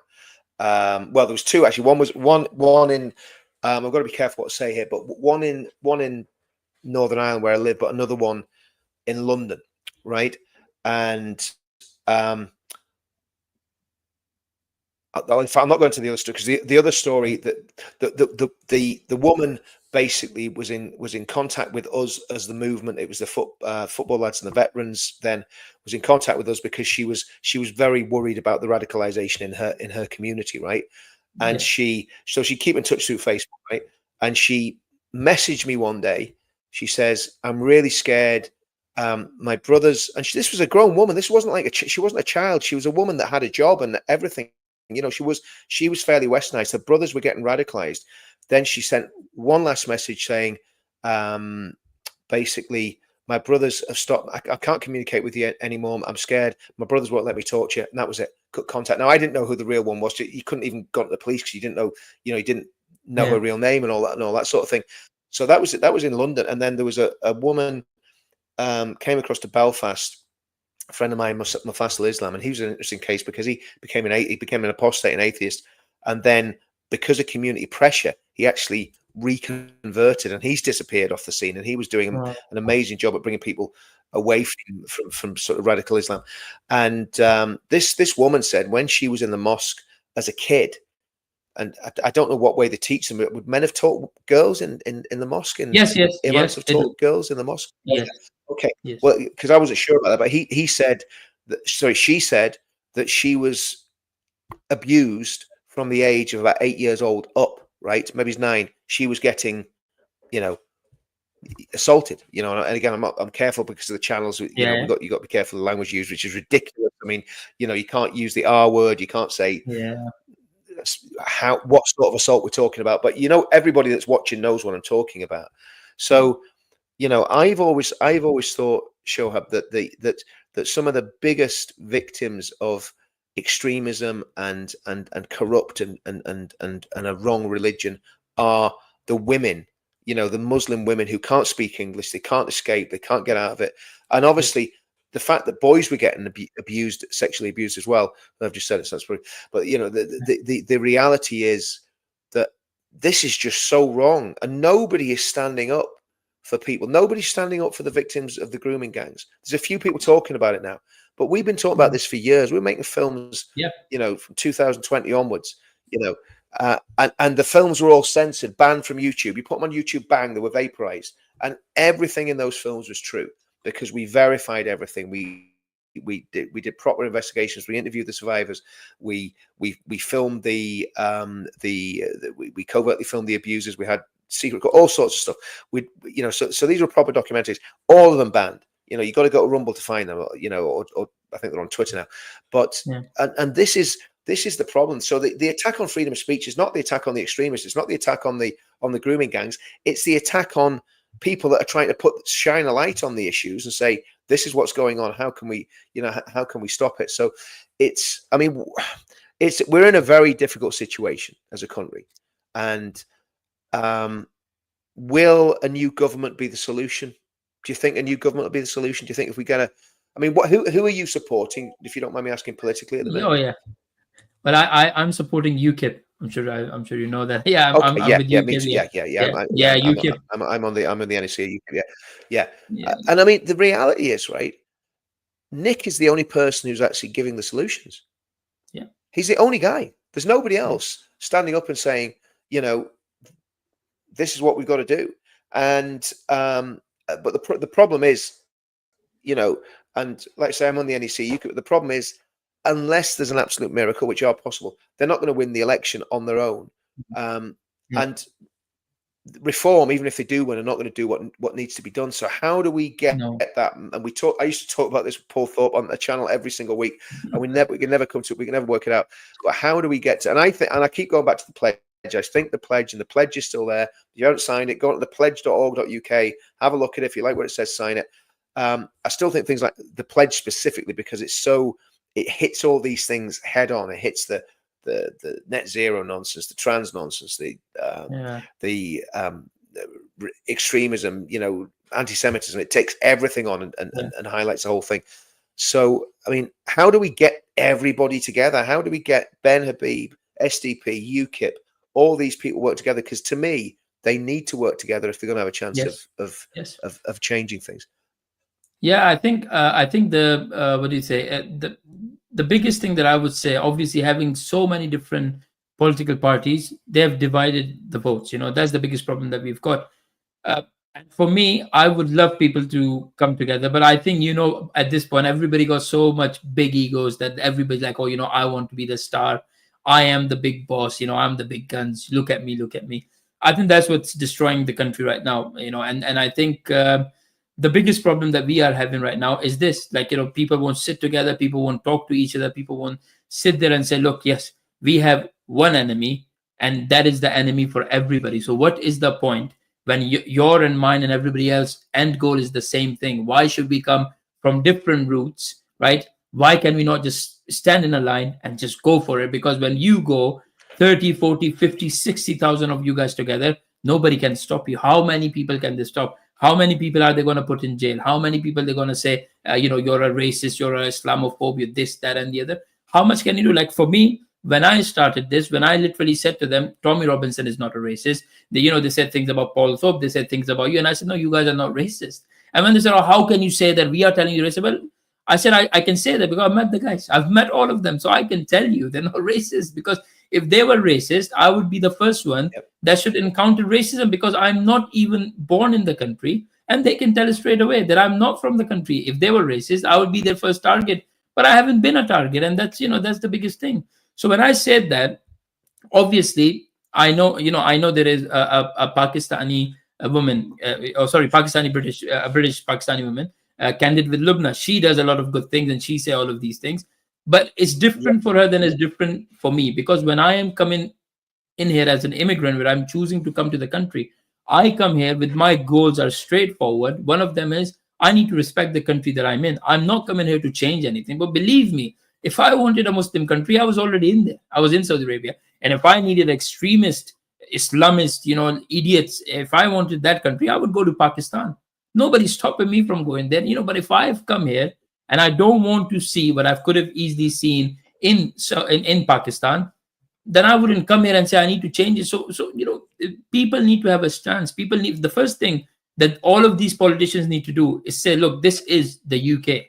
Well, there was two actually. One in I've got to be careful what I say here, but one in Northern Ireland where I live, but another one in London, right? And in fact, I'm not going to the other story, because the other story, that the woman basically was in contact with us as the movement. It was the football lads and the veterans then was in contact with us, because she was very worried about the radicalization in her community, right? And she keep in touch through Facebook, right? And she messaged me one day. She says, "I'm really scared. My brothers," and this was a grown woman. This wasn't like she wasn't a child. She was a woman that had a job and everything. She was fairly westernized. Her brothers were getting radicalized. Then she sent one last message saying, basically, "My brothers have stopped. I can't communicate with you anymore. I'm scared. My brothers won't let me talk to you." And that was it. Cut contact. Now, I didn't know who the real one was. You couldn't even go to the police because you didn't know. He didn't know her real name and all that sort of thing. So that was it. That was in London. And then there was a woman came across to Belfast. A friend of mine, Mufassal Islam, and he was an interesting case because he became an apostate and atheist, and then because of community pressure, he actually reconverted, and he's disappeared off the scene. And he was doing an amazing job at bringing people away from sort of radical Islam. And this woman said when she was in the mosque as a kid, and I don't know what way they teach them, but would men have taught girls in the mosque? And yes, imams have taught girls in the mosque. Yes. Okay. Yes. Well, because I wasn't sure about that, but she said that she was abused from the age of about 8 years old up, right? Maybe it's 9. She was getting, assaulted, and again, I'm careful because of the channels, you got to be careful of the language used, which is ridiculous. I mean, you can't use the R word. You can't say what sort of assault we're talking about, but everybody that's watching knows what I'm talking about. So, I've always thought, Shoaib, that that some of the biggest victims of extremism and corrupt and a wrong religion are the women, you know, the Muslim women who can't speak English, they can't escape, they can't get out of it. And obviously the fact that boys were getting abused, sexually abused as well. I've just said it, so that's pretty, but you know, the reality is that this is just so wrong, and nobody is standing up for people. Nobody's standing up for the victims of the grooming gangs. There's a few people talking about it now, but we've been talking about this for years. We're making films, you know, from 2020 onwards, you know, and the films were all censored, banned from YouTube. You put them on YouTube, bang, they were vaporized, and everything in those films was true because we verified everything. We did proper investigations. We interviewed the survivors. We filmed we covertly filmed the abusers. We had secret, all sorts of stuff. You know, so these were proper documentaries. All of them banned. You know, you got to go to Rumble to find them. You know, or I think they're on Twitter now. But and this is the problem. So the attack on freedom of speech is not the attack on the extremists. It's not the attack on the grooming gangs. It's the attack on people that are trying to shine a light on the issues and say, this is what's going on. How can we, you know, how can we stop it? So I mean, we're in a very difficult situation as a country, and will a new government be the solution? Do you think a new government will be the solution? Do you think if we get I mean, who are you supporting, if you don't mind me asking, politically at the minute? Oh yeah, well, I'm supporting UKIP. I'm sure you know that. Yeah, I'm with UKIP. UKIP. I'm on the NEC. Yeah. And I mean, the reality is, right, Nick is the only person who's actually giving the solutions. Yeah, he's the only guy. There's nobody else standing up and saying, you know, this is what we've got to do. And but the problem is, you know, and like I say, I'm on the NEC. The problem is, unless there's an absolute miracle, which are possible, they're not going to win the election on their own. And reform, even if they do win, are not going to do what needs to be done. So how do we get that? And I used to talk about this with Paul Thorpe on the channel every single week, and we can never work it out. But how do we get to? And I keep going back to the pledge. I think the pledge is still there. If you haven't signed it, go to thepledge.org.uk, have a look at it. If you like what it says, sign it. I still think things like the pledge specifically, because it hits all these things head on. It hits the net zero nonsense, the trans nonsense, the extremism, you know, anti-Semitism. It takes everything on and highlights the whole thing. So, I mean, how do we get everybody together? How do we get Ben Habib, SDP, UKIP, all these people work together? Because to me, they need to work together if they're going to have a chance of changing things. Yeah, I think the what do you say? The biggest thing that I would say, obviously, having so many different political parties, they have divided the votes. You know, that's the biggest problem that we've got. And for me, I would love people to come together, but I think, you know, at this point, everybody got so much big egos that everybody's like, oh, you know, I want to be the star. I am the big boss. You know, I'm the big guns. Look at me. Look at me. I think that's what's destroying the country right now. You know, and I think. The biggest problem that we are having right now is this, like, you know, people won't sit together, people won't talk to each other, people won't sit there and say, look, yes, we have one enemy, and that is the enemy for everybody. So what is the point when your and mine and everybody else end goal is the same thing? Why should we come from different routes, right? Why can we not just stand in a line and just go for it? Because when you go 30, 40, 50, 60,000 of you guys together, nobody can stop you. How many people can they stop? How many people are they going to put in jail? How many people they're going to say, you know, you're a racist, you're an Islamophobe, you're this, that, and the other? How much can you do? Like for me, when I started this, when I literally said to them, Tommy Robinson is not a racist. They said things about Paul Thorpe, they said things about you. And I said, no, you guys are not racist. And when they said, oh, how can you say that we are telling you racist? Well, I said, I can say that because I've met the guys. I've met all of them. So I can tell you they're not racist, because if they were racist, I would be the first one that should encounter racism, because I'm not even born in the country, and they can tell it straight away that I'm not from the country. If they were racist, I would be their first target, but I haven't been a target. And that's the biggest thing. So when I said that, obviously, I know there is a Pakistani woman, British Pakistani woman, candidate with Lubna. She does a lot of good things and she say all of these things. But it's different for her than it's different for me, because when I am coming in here as an immigrant, where I'm choosing to come to the country, I come here with my goals are straightforward. One of them is I need to respect the country that I'm in. I'm not coming here to change anything. But believe me, if I wanted a Muslim country, I was already in there. I was in Saudi Arabia. And if I needed extremist, Islamist, idiots, if I wanted that country, I would go to Pakistan. Nobody's stopping me from going there. But if I've come here and I don't want to see what I could have easily seen in Pakistan, then I wouldn't come here and say I need to change it. So people need to have a stance. People need, the first thing that all of these politicians need to do is say, look, this is the UK.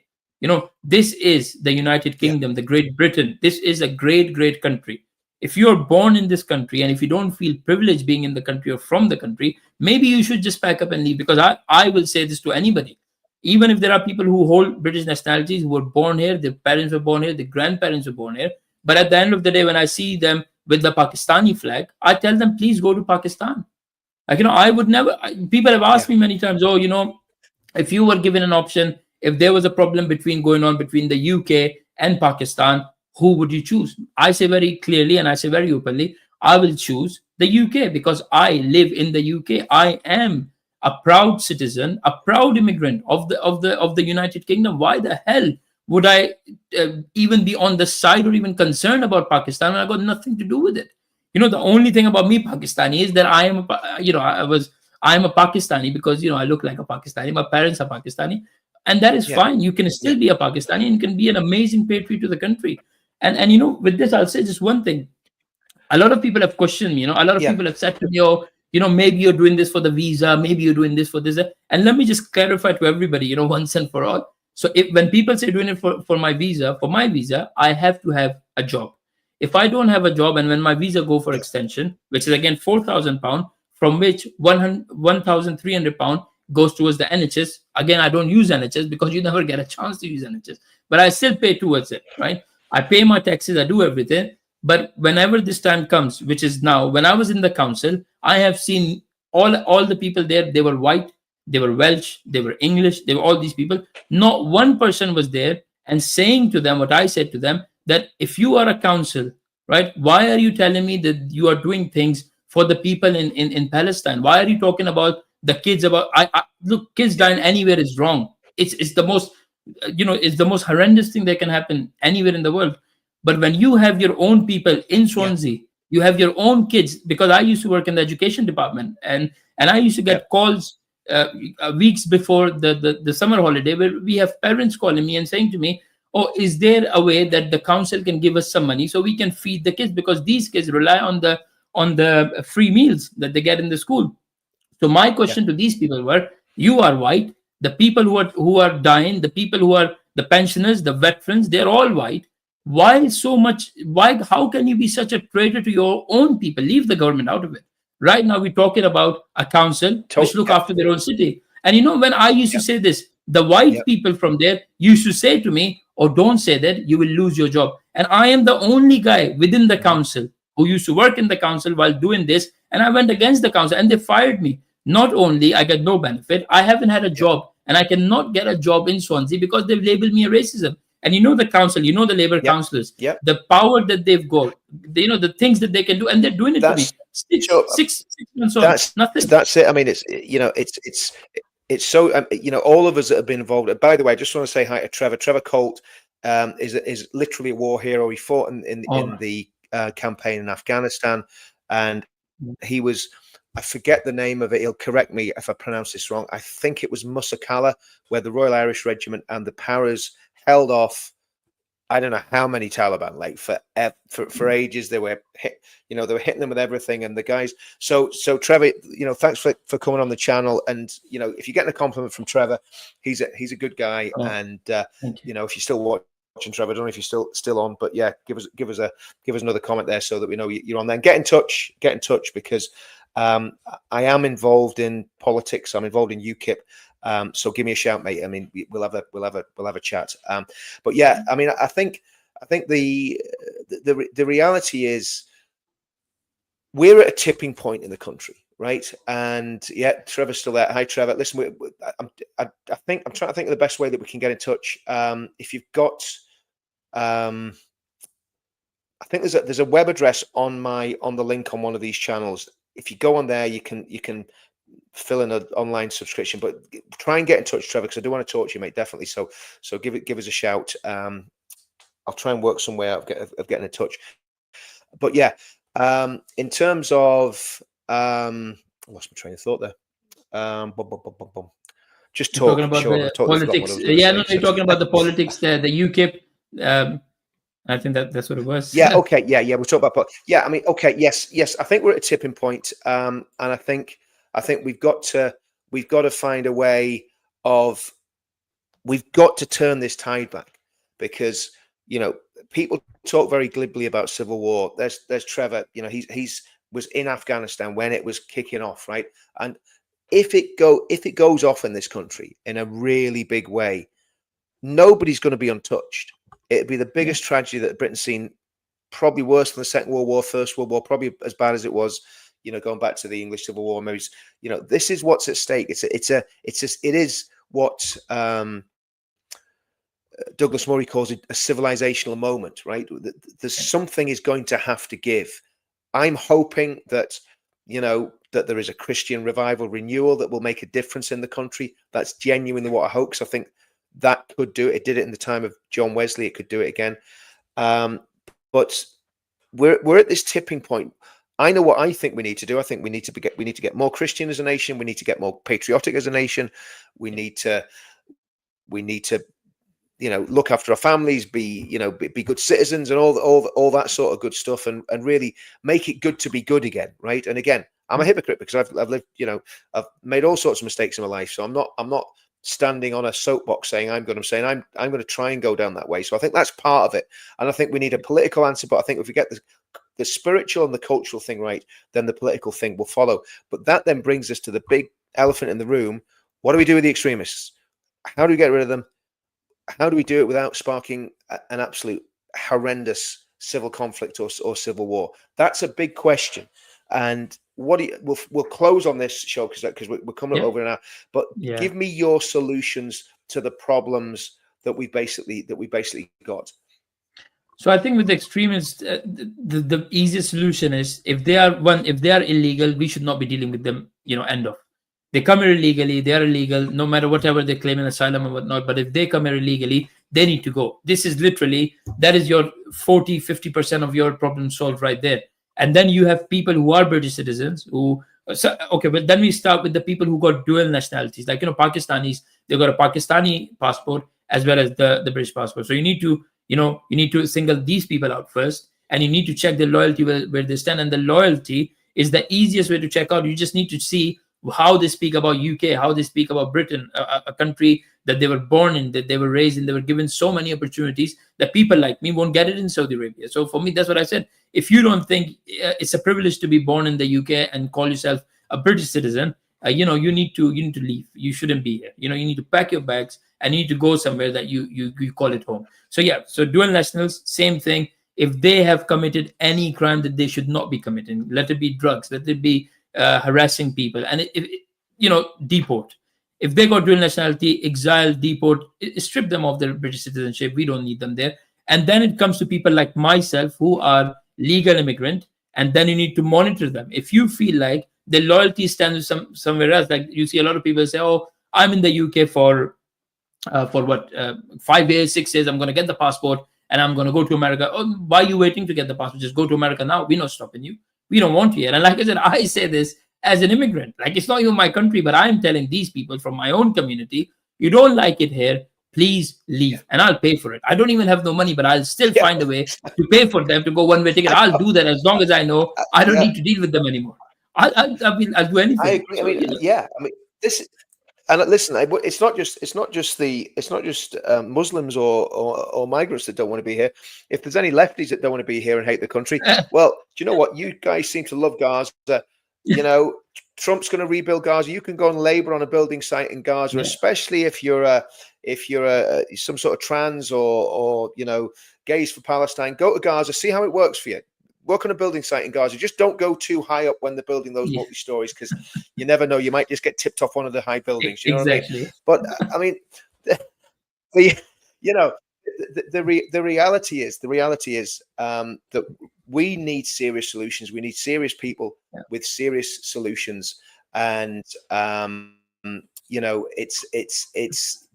This is the United Kingdom, the Great Britain. This is a great, great country. If you're born in this country and if you don't feel privileged being in the country or from the country, maybe you should just pack up and leave. Because I will say this to anybody. Even if there are people who hold British nationalities who were born here, their parents were born here, their grandparents were born here. But at the end of the day, when I see them with the Pakistani flag, I tell them, please go to Pakistan. I would never, people have asked me many times, if you were given an option, if there was a problem going on between the UK and Pakistan, who would you choose? I say very clearly and I say very openly, I will choose the UK because I live in the UK. I am a proud citizen, a proud immigrant of the United Kingdom. Why the hell would I even be on the side or even concerned about Pakistan? I got nothing to do with it. The only thing about me, Pakistani, is that I am, I'm a Pakistani because I look like a Pakistani. My parents are Pakistani, and that is fine. You can still be a Pakistani and can be an amazing patriot to the country. And with this, I'll say just one thing. A lot of people have questioned me. A lot of people have said to me, maybe you're doing this for the visa, maybe you're doing this for this. And let me just clarify to everybody, once and for all. So when people say doing it for my visa, I have to have a job. If I don't have a job and when my visa go for extension, which is again £4,000, from which £1,300 goes towards the NHS. Again, I don't use NHS because you never get a chance to use NHS, but I still pay towards it, right? I pay my taxes, I do everything. But whenever this time comes, which is now, when I was in the council, I have seen all the people there. They were white, they were Welsh, they were English, they were all these people. Not one person was there and saying to them what I said to them, that if you are a council, right, why are you telling me that you are doing things for the people in Palestine? Why are you talking about the kids? Look, kids dying anywhere is wrong. It's the most, it's the most horrendous thing that can happen anywhere in the world. But when you have your own people in Swansea, you have your own kids, because I used to work in the education department, and I used to get calls weeks before the summer holiday, where we have parents calling me and saying to me, oh, is there a way that the council can give us some money so we can feed the kids? Because these kids rely on the free meals that they get in the school. So my question to these people were, you are white, the people who are dying, the people who are the pensioners, the veterans, they're all white. Why so much? How can you be such a traitor to your own people? Leave the government out of it. Right now, we're talking about a council which look after their own city. And when I used to say this, the white people from there used to say to me, oh, don't say that, you will lose your job. And I am the only guy within the council who used to work in the council while doing this. And I went against the council and they fired me. Not only I get no benefit, I haven't had a job, and I cannot get a job in Swansea because they've labeled me a racism. And the council, the Labour councillors, the power that they've got, the things that they can do, and they're doing it to me. Six months on, nothing. That's it. I mean, it's so, all of us that have been involved. By the way, I just want to say hi to Trevor. Trevor Colt is literally a war hero. He fought in the campaign in Afghanistan, and he was, I forget the name of it. He'll correct me if I pronounce this wrong. I think it was Musakala, where the Royal Irish Regiment and the Paras held off, I don't know how many Taliban, like for ages. They were they were hitting them with everything, and the guys. So Trevor, thanks for coming on the channel. And if you're getting a compliment from Trevor, he's a good guy. And if you're still watching, Trevor, I don't know if you're still on, but yeah, give us another comment there so that we know you're on there. And get in touch because I am involved in politics. I'm involved in UKIP. So give me a shout, mate. I mean, we'll have a chat. But yeah, I mean, I think the reality is we're at a tipping point in the country, right? And yeah, Trevor's still there. Hi, Trevor. Listen, I'm trying to think of the best way that we can get in touch. If you've got, I think there's a web address on the link on one of these channels. If you go on there, you can fill in an online subscription. But try and get in touch, Trevor, because I do want to talk to you, mate. Definitely. So give us a shout. I'll try and work some way out of getting in touch. But yeah, in terms of I lost my train of thought there. Just You're talking talk, about sure. the I've totally forgotten what I politics. was going to Yeah, say. no, you're talking about the politics there, the UKIP. I think that's what it was. Yeah. Okay. Yeah. We'll talk about. Yeah. I mean. Okay. Yes. I think we're at a tipping point. And I think we've got to find a way of. We've got to turn this tide back, because people talk very glibly about civil war. There's Trevor. He's was in Afghanistan when it was kicking off, right? And if it goes off in this country in a really big way, nobody's going to be untouched. It'd be the biggest tragedy that Britain's seen, probably worse than the Second World War, First World War, probably as bad as it was, going back to the English Civil War. Maybe, this is what's at stake. It is what Douglas Murray calls it a civilizational moment, right? There's something is going to have to give. I'm hoping that, that there is a Christian revival, renewal that will make a difference in the country. That's genuinely what I hope, because I think that could do it. It did it in the time of John Wesley. It could do it again. But we're at this tipping point. I know what I think we need to do. I think we need to get more Christian as a nation. We need to get more patriotic as a nation. We need to look after our families, be good citizens, and all that sort of good stuff, and really make it good to be good again, right? And again, I'm a hypocrite because I've lived, I've made all sorts of mistakes in my life, so I'm not standing on a soapbox saying I'm good. I'm saying I'm going to try and go down that way. So I think that's part of it, and I think we need a political answer. But I think if we get the spiritual and the cultural thing right, then the political thing will follow. But that then brings us to the big elephant in the room. What do we do with the extremists? How do we get rid of them? How do we do it without sparking an absolute horrendous civil conflict or civil war? That's a big question. And we'll close on this show because we're coming up over an hour. But give me your solutions to the problems that we basically got. So I think with the extremists, the easiest solution is if they are illegal, we should not be dealing with them. End of. They come here illegally, they are illegal, no matter whatever they claim in asylum and whatnot. But if they come here illegally, they need to go. This is literally, that is your 40-50% of your problem solved right there. And then you have people who are British citizens but then we start with the people who got dual nationalities. Like, Pakistanis, they got a Pakistani passport as well as the British passport. So you need to single these people out first, and you need to check their loyalty where they stand. And the loyalty is the easiest way to check out. You just need to see how they speak about UK, how they speak about Britain, a country that they were born in, that they were raised in, they were given so many opportunities that people like me won't get it in Saudi Arabia. So for me, that's what I said. If you don't think it's a privilege to be born in the UK and call yourself a British citizen, you need to leave. You shouldn't be here. You need to pack your bags and you need to go somewhere that you call it home. So dual nationals, same thing. If they have committed any crime that they should not be committing, let it be drugs, let it be harassing people, and deport. If they got dual nationality, exile, deport, strip them of their British citizenship. We don't need them there. And then it comes to people like myself who are legal immigrant, and then you need to monitor them. If you feel like the loyalty stands somewhere else, like you see a lot of people say, "Oh, I'm in the UK for 5 years, 6 years. I'm going to get the passport and I'm going to go to America." Oh, why are you waiting to get the passport? Just go to America now. We're not stopping you. We don't want you here. And like I said, I say this as an immigrant. Like, it's not even my country, but I'm telling these people from my own community, you don't like it here, please leave. And I'll pay for it. I don't even have no money, but I'll still find a way to pay for them to go one-way ticket. I'll do that as long as I know I don't need to deal with them anymore. I'll do anything. I agree. So, this. And listen, it's not just Muslims or migrants that don't want to be here. If there's any lefties that don't want to be here and hate the country, well, do you know what? You guys seem to love Gaza. Trump's going to rebuild Gaza. You can go and labor on a building site in Gaza, especially if you're some sort of trans or gays for Palestine. Go to Gaza, see how it works for you. Work on a building site in Gaza. Just don't go too high up when they're building those multi-stories, because you never know. You might just get tipped off one of the high buildings. You know what I mean? But I mean, the reality is that we need serious solutions. We need serious people with serious solutions. And you know, it's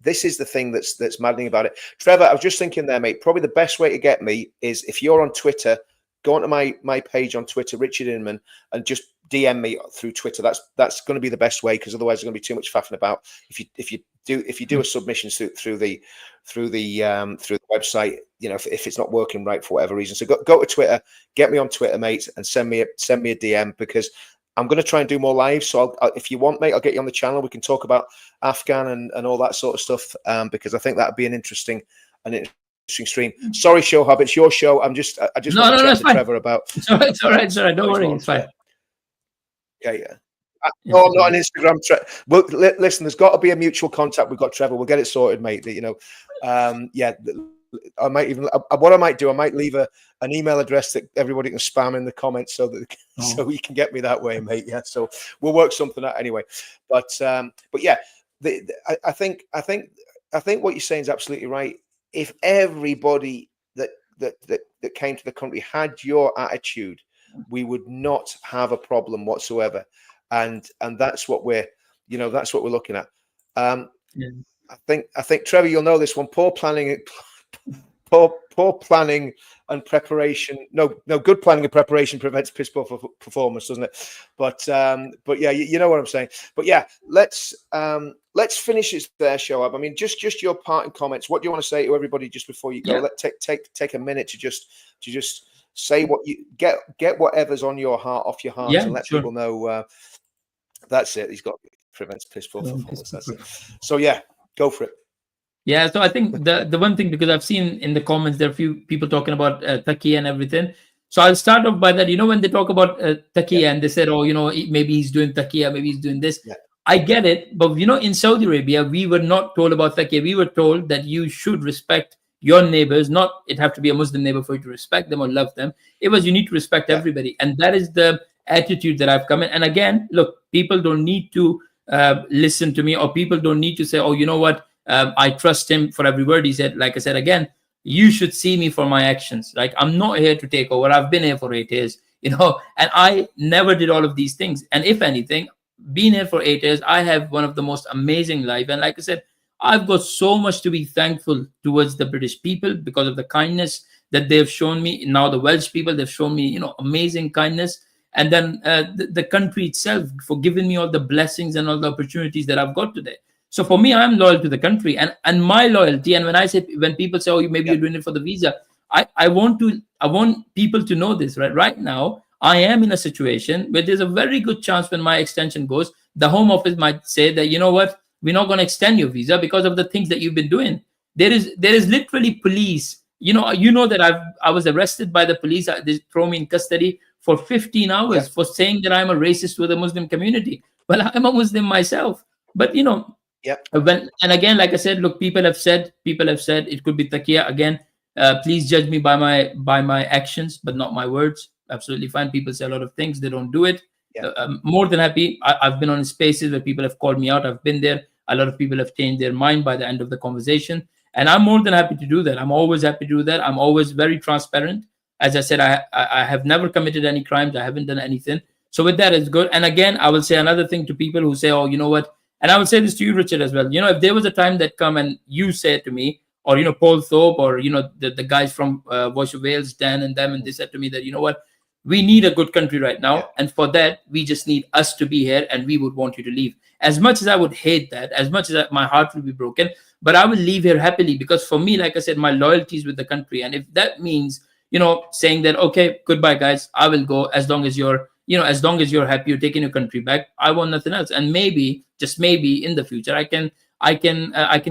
this is the thing that's maddening about it. Trevor, I was just thinking there, mate, probably the best way to get me is if you're on Twitter, go onto my page on Twitter, Richard Inman, and just DM me through Twitter. That's going to be the best way, because otherwise there's going to be too much faffing about. If you do a submission through the website, you know, if it's not working right for whatever reason, so go to Twitter, get me on Twitter, mate, and send me a DM, because I'm going to try and do more live. So if you want, mate, I'll get you on the channel. We can talk about Afghan and all that sort of stuff, because I think that'd be an interesting stream. Sorry, Shoaib, it's your show. I just want to chat to Trevor about. It's all right. Don't worry, it's fine. Okay, yeah. No, I'm not on Instagram. Well, listen, there's got to be a mutual contact. We've got Trevor. We'll get it sorted, mate. You know, yeah. I might even what I might do. I might leave an email address that everybody can spam in the comments, so that so you can get me that way, mate. Yeah. So we'll work something out anyway. But yeah, I think what you're saying is absolutely right. If everybody that came to the country had your attitude, we would not have a problem whatsoever. And that's what we're looking at. I think Trevor, you'll know this one. Poor planning and preparation. No, good planning and preparation prevents piss poor performance, doesn't it? But yeah, you know what I'm saying. But yeah, let's finish it there, Shoaib. I mean, just your parting comments. What do you want to say to everybody just before you go? Yeah. Let's take a minute to just say what you get whatever's on your heart off your heart, and let people know. That's it. He's got prevents piss poor performance. That's it. So yeah, go for it. Yeah, so I think the one thing, because I've seen in the comments there are a few people talking about taqiyya and everything. So I'll start off by that. You know, when they talk about taqiyya and they said, oh, you know, maybe he's doing taqiyya, maybe he's doing this. Yeah. I get it, but you know, in Saudi Arabia, we were not told about taqiyya. We were told that you should respect your neighbors. Not it have to be a Muslim neighbor for you to respect them or love them. It was you need to respect everybody, and that is the attitude that I've come in. And again, look, people don't need to listen to me, or people don't need to say, oh, you know what, I trust him for every word he said. Like I said, again, you should see me for my actions. Like, I'm not here to take over. I've been here for 8 years, you know, and I never did all of these things. And if anything, being here for 8 years, I have one of the most amazing life. And like I said, I've got so much to be thankful towards the British people because of the kindness that they've shown me. Now the Welsh people, they've shown me, you know, amazing kindness. And then the country itself for giving me all the blessings and all the opportunities that I've got today. So for me, I'm loyal to the country and my loyalty. And when people say, oh, maybe you're doing it for the visa, I want people to know this, right? Right now, I am in a situation where there's a very good chance when my extension goes, the Home Office might say that, you know what, we're not going to extend your visa because of the things that you've been doing. There is literally police. You know that I was arrested by the police. They throw me in custody for 15 hours for saying that I'm a racist to the Muslim community. Well, I'm a Muslim myself, but you know, and again, like I said, look, people have said it could be taqiyya. Again, please judge me by my actions, but not my words. Absolutely fine. People say a lot of things, they don't do it. I'm more than happy. I've been on spaces where people have called me out. I've been there. A lot of people have changed their mind by the end of the conversation, and I'm more than happy to do that. I'm always happy to do that. I'm always very transparent. As I said, I have never committed any crimes. I haven't done anything. So with that, it's good. And again, I will say another thing to people who say, oh, you know what? And I will say this to you, Richard, as well. You know, if there was a time that come and you say to me, or, you know, Paul Thorpe, or, you know, the guys from Voice of Wales, Dan and them, and they said to me that, you know what, we need a good country right now. And for that, we just need us to be here, and we would want you to leave. As much as I would hate that, as much as my heart will be broken, but I will leave here happily, because for me, like I said, my loyalty is with the country. And if that means, you know, saying that, okay, goodbye, guys, I will go as long as you're happy, you're taking your country back. I want nothing else. And maybe, just maybe, in the future, I can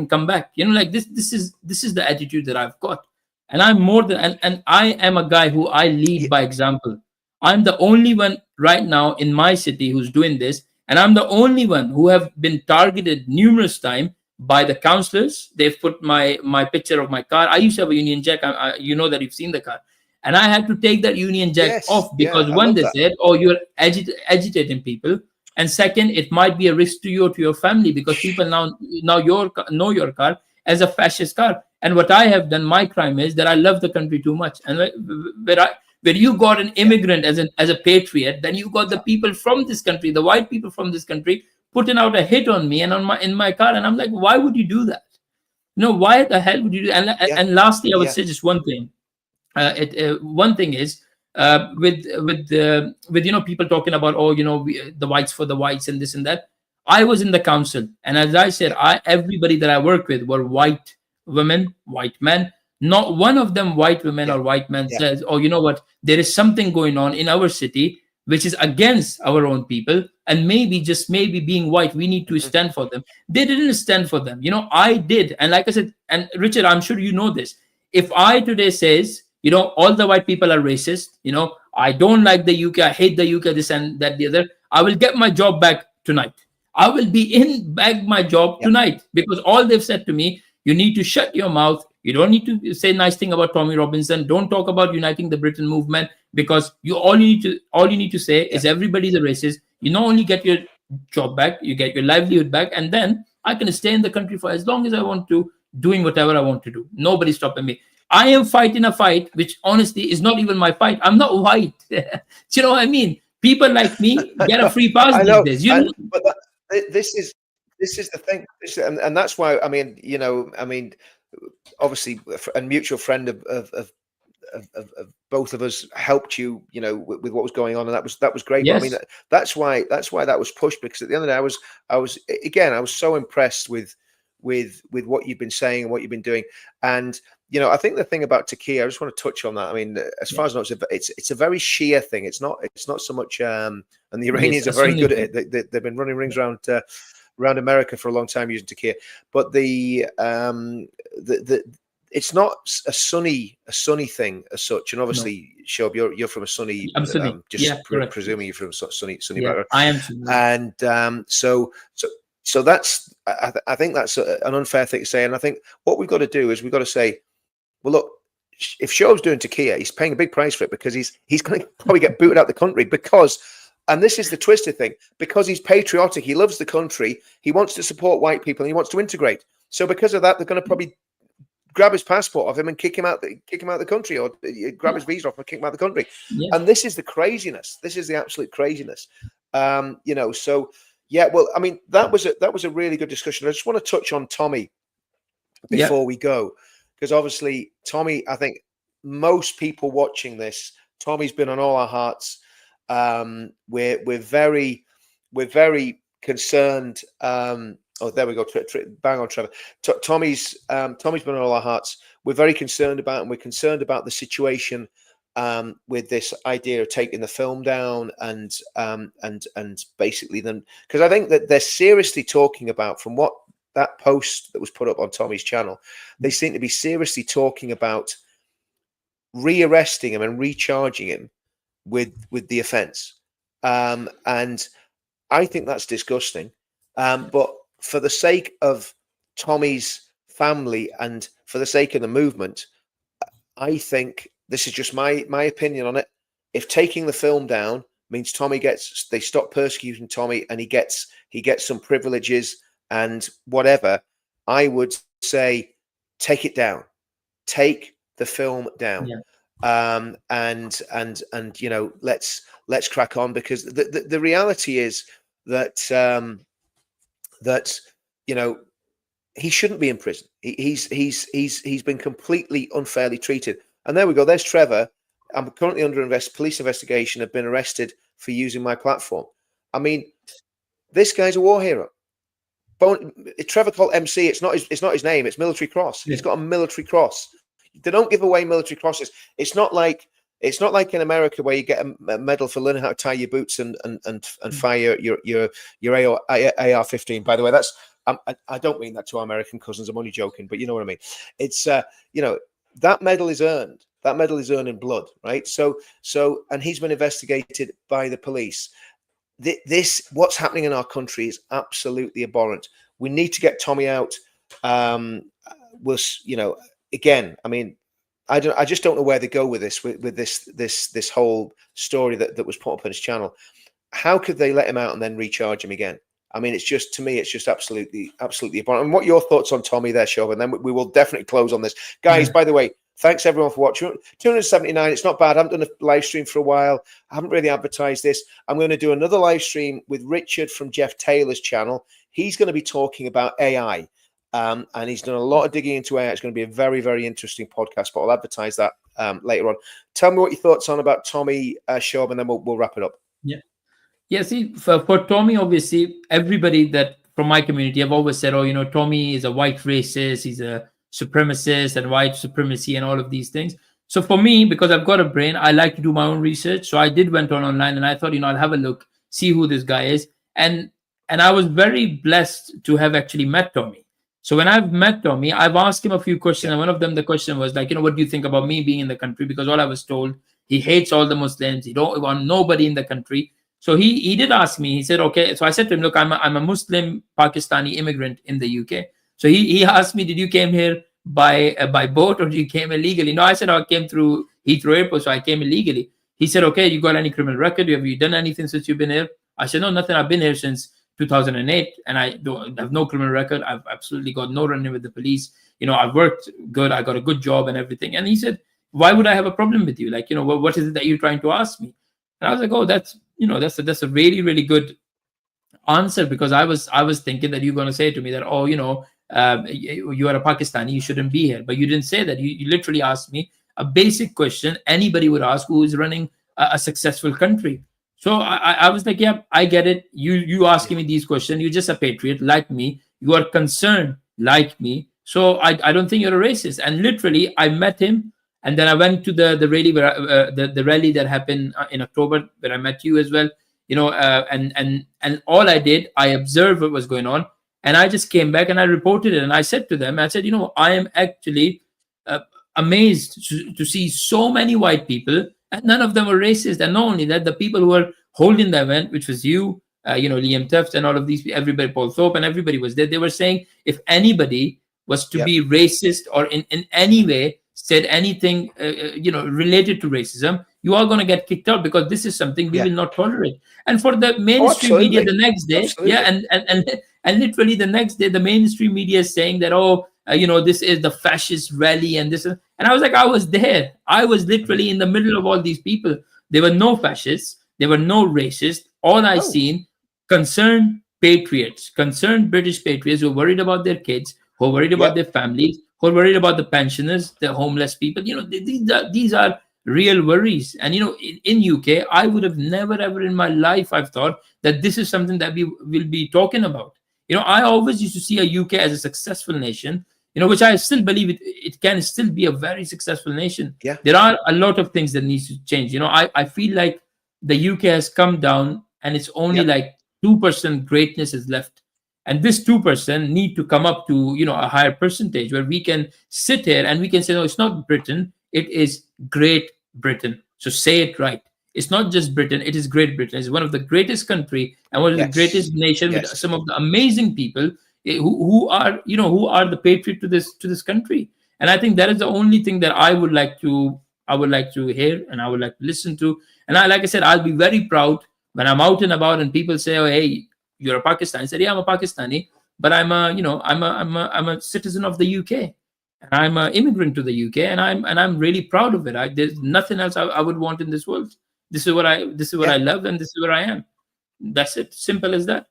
come back. You know, like this is the attitude that I've got. And I'm more than, and I am a guy who I lead by example. I'm the only one right now in my city who's doing this. And I'm the only one who have been targeted numerous times by the councillors. They've put my picture of my car. I used to have a Union Jack. You know that you've seen the car. And I had to take that Union Jack off because one, they said, oh, you're agitating people. And second, it might be a risk to you or to your family, because people now know your car as a fascist car. And what I have done, my crime is that I love the country too much. And where you got an immigrant as a patriot, then you got the people from this country, the white people from this country, putting out a hit on me and on my in my car, and I'm like, why would you do that? No, why the hell would you do? Yeah. And lastly, I would Yeah. say just one thing. One thing is with people talking about, oh, the whites for the whites and this and that. I was in the council, and as I said, everybody that I work with were white women, white men. Not one of them, white women or white men, says, oh, you know what, there is something going on in our city which is against our own people, and maybe, just maybe, being white, we need to stand for them. They didn't stand for them. I did. And like I said, and Richard, I'm sure you know this, if I today says, all the white people are racist, I don't like the UK, I hate the UK, this and that, the other, I will get my job back tonight. I will be in back my job tonight, because all they've said to me, you need to shut your mouth. You don't need to say nice thing about Tommy Robinson. Don't talk about uniting the Britain movement, because all you need to say is everybody's a racist. You not only get your job back, you get your livelihood back, and then I can stay in the country for as long as I want to, doing whatever I want to do. Nobody's stopping me. I am fighting a fight which honestly is not even my fight. I'm not white. Do you know what I mean? People like me get a free pass these days. But this is the thing, and that's why obviously a mutual friend of both of us helped you, with what was going on, and that was great. Yes. But I mean, that's why that was pushed, because at the end of the day, I was so impressed with what you've been saying and what you've been doing. And I think the thing about Turkey, I just want to touch on that. I mean, as far as I know, it's a very Shia thing. It's not so much, and the Iranians are very good at it. They've been running rings around America for a long time using Turkey, but it's not a Sunni thing as such. And obviously, Shoaib, you're from a Sunni, presuming you're from Sunni background. I am Sunni. And so that's, I think that's an unfair thing to say. And I think what we've got to do is we've got to say, well, look, if Shoaib's doing Turkey, he's paying a big price for it, because he's going to probably get booted out the country, because, and this is the twisted thing, because he's patriotic, he loves the country, he wants to support white people, and he wants to integrate. So because of that, they're going to probably grab his passport off him and kick him out the country, or grab his visa off and kick him out of the country. Yeah. And this is the craziness. This is the absolute craziness. So yeah, well, I mean, that was a really good discussion. I just want to touch on Tommy before we go, because obviously Tommy, I think most people watching this, Tommy's been on all our hearts. We're very concerned. Oh, there we go. Bang on, Trevor. Tommy's been on all our hearts. We're very concerned about, and we're concerned about the situation with this idea of taking the film down, and basically then, because I think that they're seriously talking about, from what that post that was put up on Tommy's channel, they seem to be seriously talking about rearresting him and recharging him with the offence. And I think that's disgusting. But for the sake of Tommy's family and for the sake of the movement, I think, this is just my opinion on it, if taking the film down means they stop persecuting Tommy, and he gets some privileges and whatever, I would say take it down. Take the film down. Yeah. And let's crack on, because the reality is that he shouldn't be in prison. He's been completely unfairly treated. And there we go. There's Trevor. I'm currently under police investigation. Have been arrested for using my platform. I mean, this guy's a war hero. Trevor called MC. It's not his name. It's military cross. Yeah. He's got a military cross. They don't give away military crosses. It's not like in America, where you get a medal for learning how to tie your boots and fire your AR-15. By the way, that's I don't mean that to our American cousins. I'm only joking, but you know what I mean. It's that medal is earned. That medal is earned in blood, right? So, and he's been investigated by the police. This what's happening in our country is absolutely abhorrent. We need to get Tommy out. Again, I mean, I just don't know where they go with this, with this whole story that was put up on his channel. How could they let him out and then recharge him again? I mean, to me, it's just absolutely abhorrent. And what are your thoughts on Tommy there, Shoaib? And then we will definitely close on this. Guys, by the way, Thanks everyone for watching. 279. It's not bad. I haven't done a live stream for a while. I haven't really advertised this. I'm going to do another live stream with Richard from Jeff Taylor's channel. He's going to be talking about AI. And he's done a lot of digging into AI. It's going to be a very, very interesting podcast, but I'll advertise that later on. Tell me what your thoughts on about Tommy, Shoaib, and then we'll wrap it up. Yeah. See, for Tommy, obviously, everybody that from my community, I've always said, oh, Tommy is a white racist, he's a supremacist and white supremacy and all of these things. So for me, because I've got a brain, I like to do my own research. So I went online and I thought, I'll have a look, see who this guy is. And I was very blessed to have actually met Tommy. So when I've met Tommy, I've asked him a few questions. And one of them, the question was like, what do you think about me being in the country? Because all I was told, he hates all the Muslims. He don't want nobody in the country. So he did ask me, he said, okay. So I said to him, look, I'm a Muslim Pakistani immigrant in the UK. So he asked me, did you came here by boat or did you came illegally? No, I said, I came through Heathrow Airport, so I came illegally. He said, okay, you got any criminal record? Have you done anything since you've been here? I said, no, nothing. I've been here since 2008 and I have no criminal record. I've absolutely got no run-in with the police. I've worked good. I got a good job and everything. And he said, why would I have a problem with you? Like, what is it that you're trying to ask me? And I was like, oh, that's a really, really good answer, because I was thinking that you're going to say to me that, oh, you are a Pakistani, you shouldn't be here. But you didn't say that. You literally asked me a basic question anybody would ask who is running a successful country. So I was like, yeah, I get it. You asking me these questions. You're just a patriot like me. You are concerned like me. So I don't think you're a racist. And literally, I met him. And then I went to the rally where the rally that happened in October, where I met you as well. And all I did, I observed what was going on, and I just came back and I reported it. And I said to them, I said, I am actually amazed to see so many white people, and none of them were racist. And not only that, the people who were holding the event, which was you, Liam Tufts, and all of these, everybody, Paul Thorpe, and everybody was there. They were saying if anybody was to be racist or in any way said anything, related to racism, you are going to get kicked out, because this is something we will not tolerate. And for the mainstream media the next day, and literally the next day, the mainstream media is saying that, this is the fascist rally and this is, and I was like, I was there. I was literally in the middle of all these people. There were no fascists. There were no racists. All I seen, concerned patriots, concerned British patriots who are worried about their kids, who are worried about their families, who are worried about the pensioners, the homeless people. These are real worries. And in UK, I would have never ever in my life I've thought that this is something that we will be talking about. I always used to see a UK as a successful nation, which I still believe it can still be a very successful nation. There are a lot of things that needs to change. I feel like the UK has come down and it's only like 2% greatness is left. And this 2% need to come up to, a higher percentage where we can sit here and we can say, no, it's not Britain, it is Great Britain. So say it right. It's not just Britain, it is Great Britain. It's one of the greatest country and one of the greatest nation with some of the amazing people who are the patriot to this country. And I think that is the only thing that I would like to hear and I would like to listen to. And like I said, I'll be very proud when I'm out and about and people say, oh, hey, you're a Pakistani. I said, yeah, I'm a Pakistani, but I'm a citizen of the UK, and I'm an immigrant to the UK, and I'm really proud of it. There's nothing else I would want in this world. This is what I love, and this is where I am. That's it. Simple as that.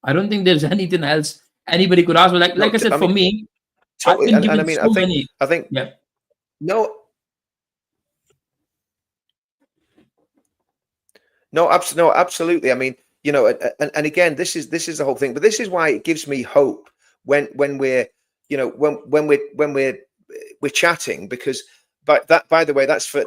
I don't think there's anything else anybody could ask. But like I said, for me, totally. I've been given so many. I think No, absolutely. I mean, and again, this is the whole thing. But this is why it gives me hope when we're chatting, because. But that, by the way, that's for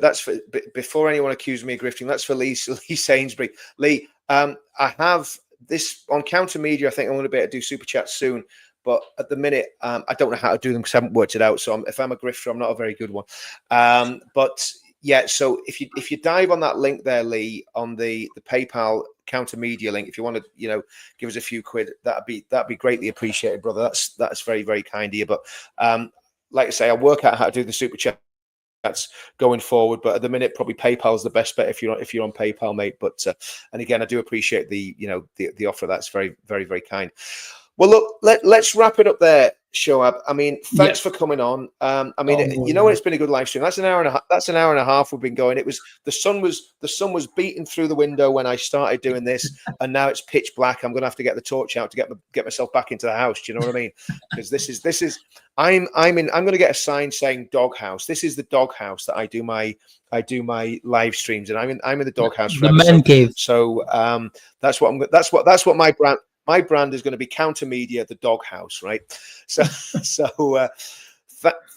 before anyone accuses me of grifting. That's for Lee Sainsbury. Lee, I have this on Counter Media. I think I'm going to be able to do super chats soon. But at the minute, I don't know how to do them because I haven't worked it out. So if I'm a grifter, I'm not a very good one. But yeah, so if you dive on that link there, Lee, on the PayPal Counter Media link, if you want to, give us a few quid, that'd be greatly appreciated, brother. That's very, very kind of you. But like I say, I'll work out how to do the super chat. That's going forward, but at the minute, probably PayPal is the best bet if you're on PayPal, mate. But and again, I do appreciate the offer. That's very, very, very kind. Well, look, let's wrap it up there, Shoaib. I mean, thanks for coming on. I mean, it's been a good live stream. That's an hour and a half. That's an hour and a half we've been going. It was the sun was beating through the window when I started doing this, and now it's pitch black. I'm going to have to get the torch out to get myself back into the house. Do you know what I mean? Because this is I'm going to get a sign saying doghouse. This is the doghouse that I do my live streams, and I'm in the doghouse. The man cave. So that's what my brand. My brand is going to be Counter Media, the doghouse, right? So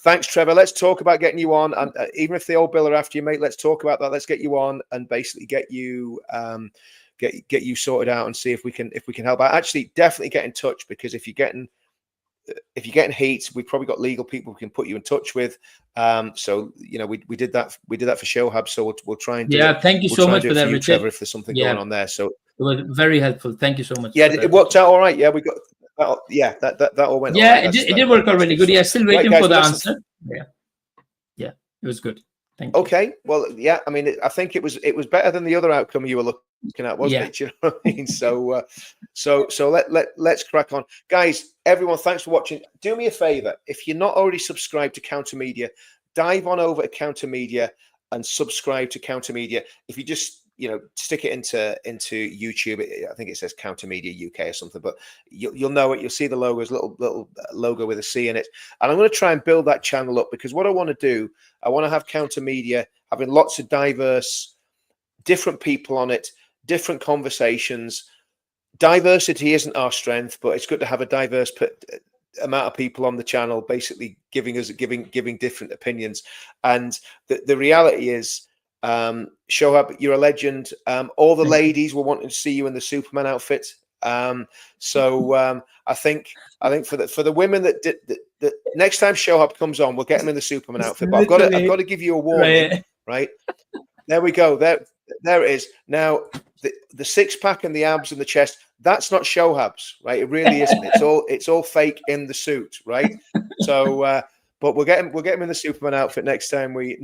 thanks, Trevor. Let's talk about getting you on, and even if the old bill are after you, mate, let's talk about that. Let's get you on and basically get you get you sorted out and see if we can help out. Actually, definitely get in touch, because if you're getting heat, we've probably got legal people we can put you in touch with. So we did that for Shoaib, so we'll try and do it. Thank you so much for that, Richard. Trevor, if there's something going on there. So it was very helpful. Thank you so much. Yeah, it worked out all right. Yeah, we got that. Yeah, that all went. Yeah, all right. it did work out really good. Yeah, still waiting for the answer. Yeah, it was good. Thank you. Okay, well, yeah, I mean, I think it was better than the other outcome you were looking at, wasn't it? You know what I mean? So let's crack on, guys. Everyone, thanks for watching. Do me a favor, if you're not already subscribed to Counter Media, dive on over to Counter Media and subscribe to Counter Media. If you just stick it into YouTube, I think it says Counter Media UK or something, but you'll know it. You'll see the logos, little logo with a C in it. And I'm going to try and build that channel up, because what I want to do, I want to have Counter Media having lots of diverse, different people on it, different conversations. Diversity isn't our strength, but it's good to have a diverse amount of people on the channel, basically giving different opinions. And the reality is, Shoaib, you're a legend. All the ladies were wanting to see you in the Superman outfit. So I think for the women that next time Shoaib comes on, we'll get him in the Superman outfit. But I've got to give you a warning, right? There we go. There it is. Now the six pack and the abs and the chest, that's not Shoaib's, right? It really isn't. It's all fake in the suit, right? So. But we'll get him in the Superman outfit next time we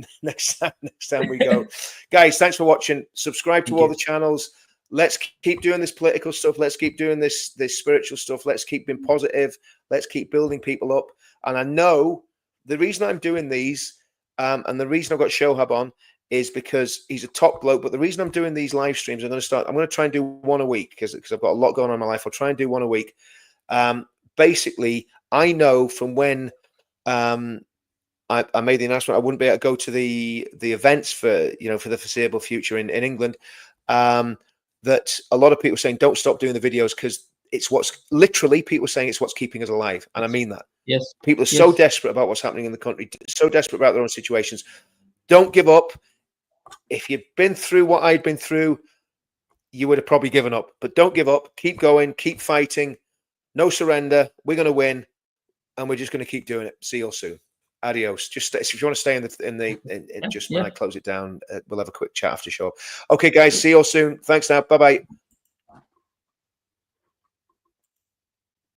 go. Guys, thanks for watching. Subscribe to all the channels. Let's keep doing this political stuff. Let's keep doing this spiritual stuff. Let's keep being positive. Let's keep building people up. And I know the reason I'm doing these, and the reason I've got Shoaib on, is because he's a top bloke. But the reason I'm doing these live streams, I'm going to try and do one a week, because I've got a lot going on in my life. I'll try and do one a week. Basically, I know from when I made the announcement I wouldn't be able to go to the events for the foreseeable future in England, that a lot of people are saying don't stop doing the videos, because it's people saying it's what's keeping us alive. And I mean that. Yes. People are so desperate about what's happening in the country, so desperate about their own situations. Don't give up. If you've been through what I'd been through, you would have probably given up. But don't give up. Keep going. Keep fighting. No surrender. We're going to win. And we're just going to keep doing it. See you all soon. Adios. Just if you want to stay when I close it down, we'll have a quick chat after show. Okay, guys. See you all soon. Thanks now. Bye bye.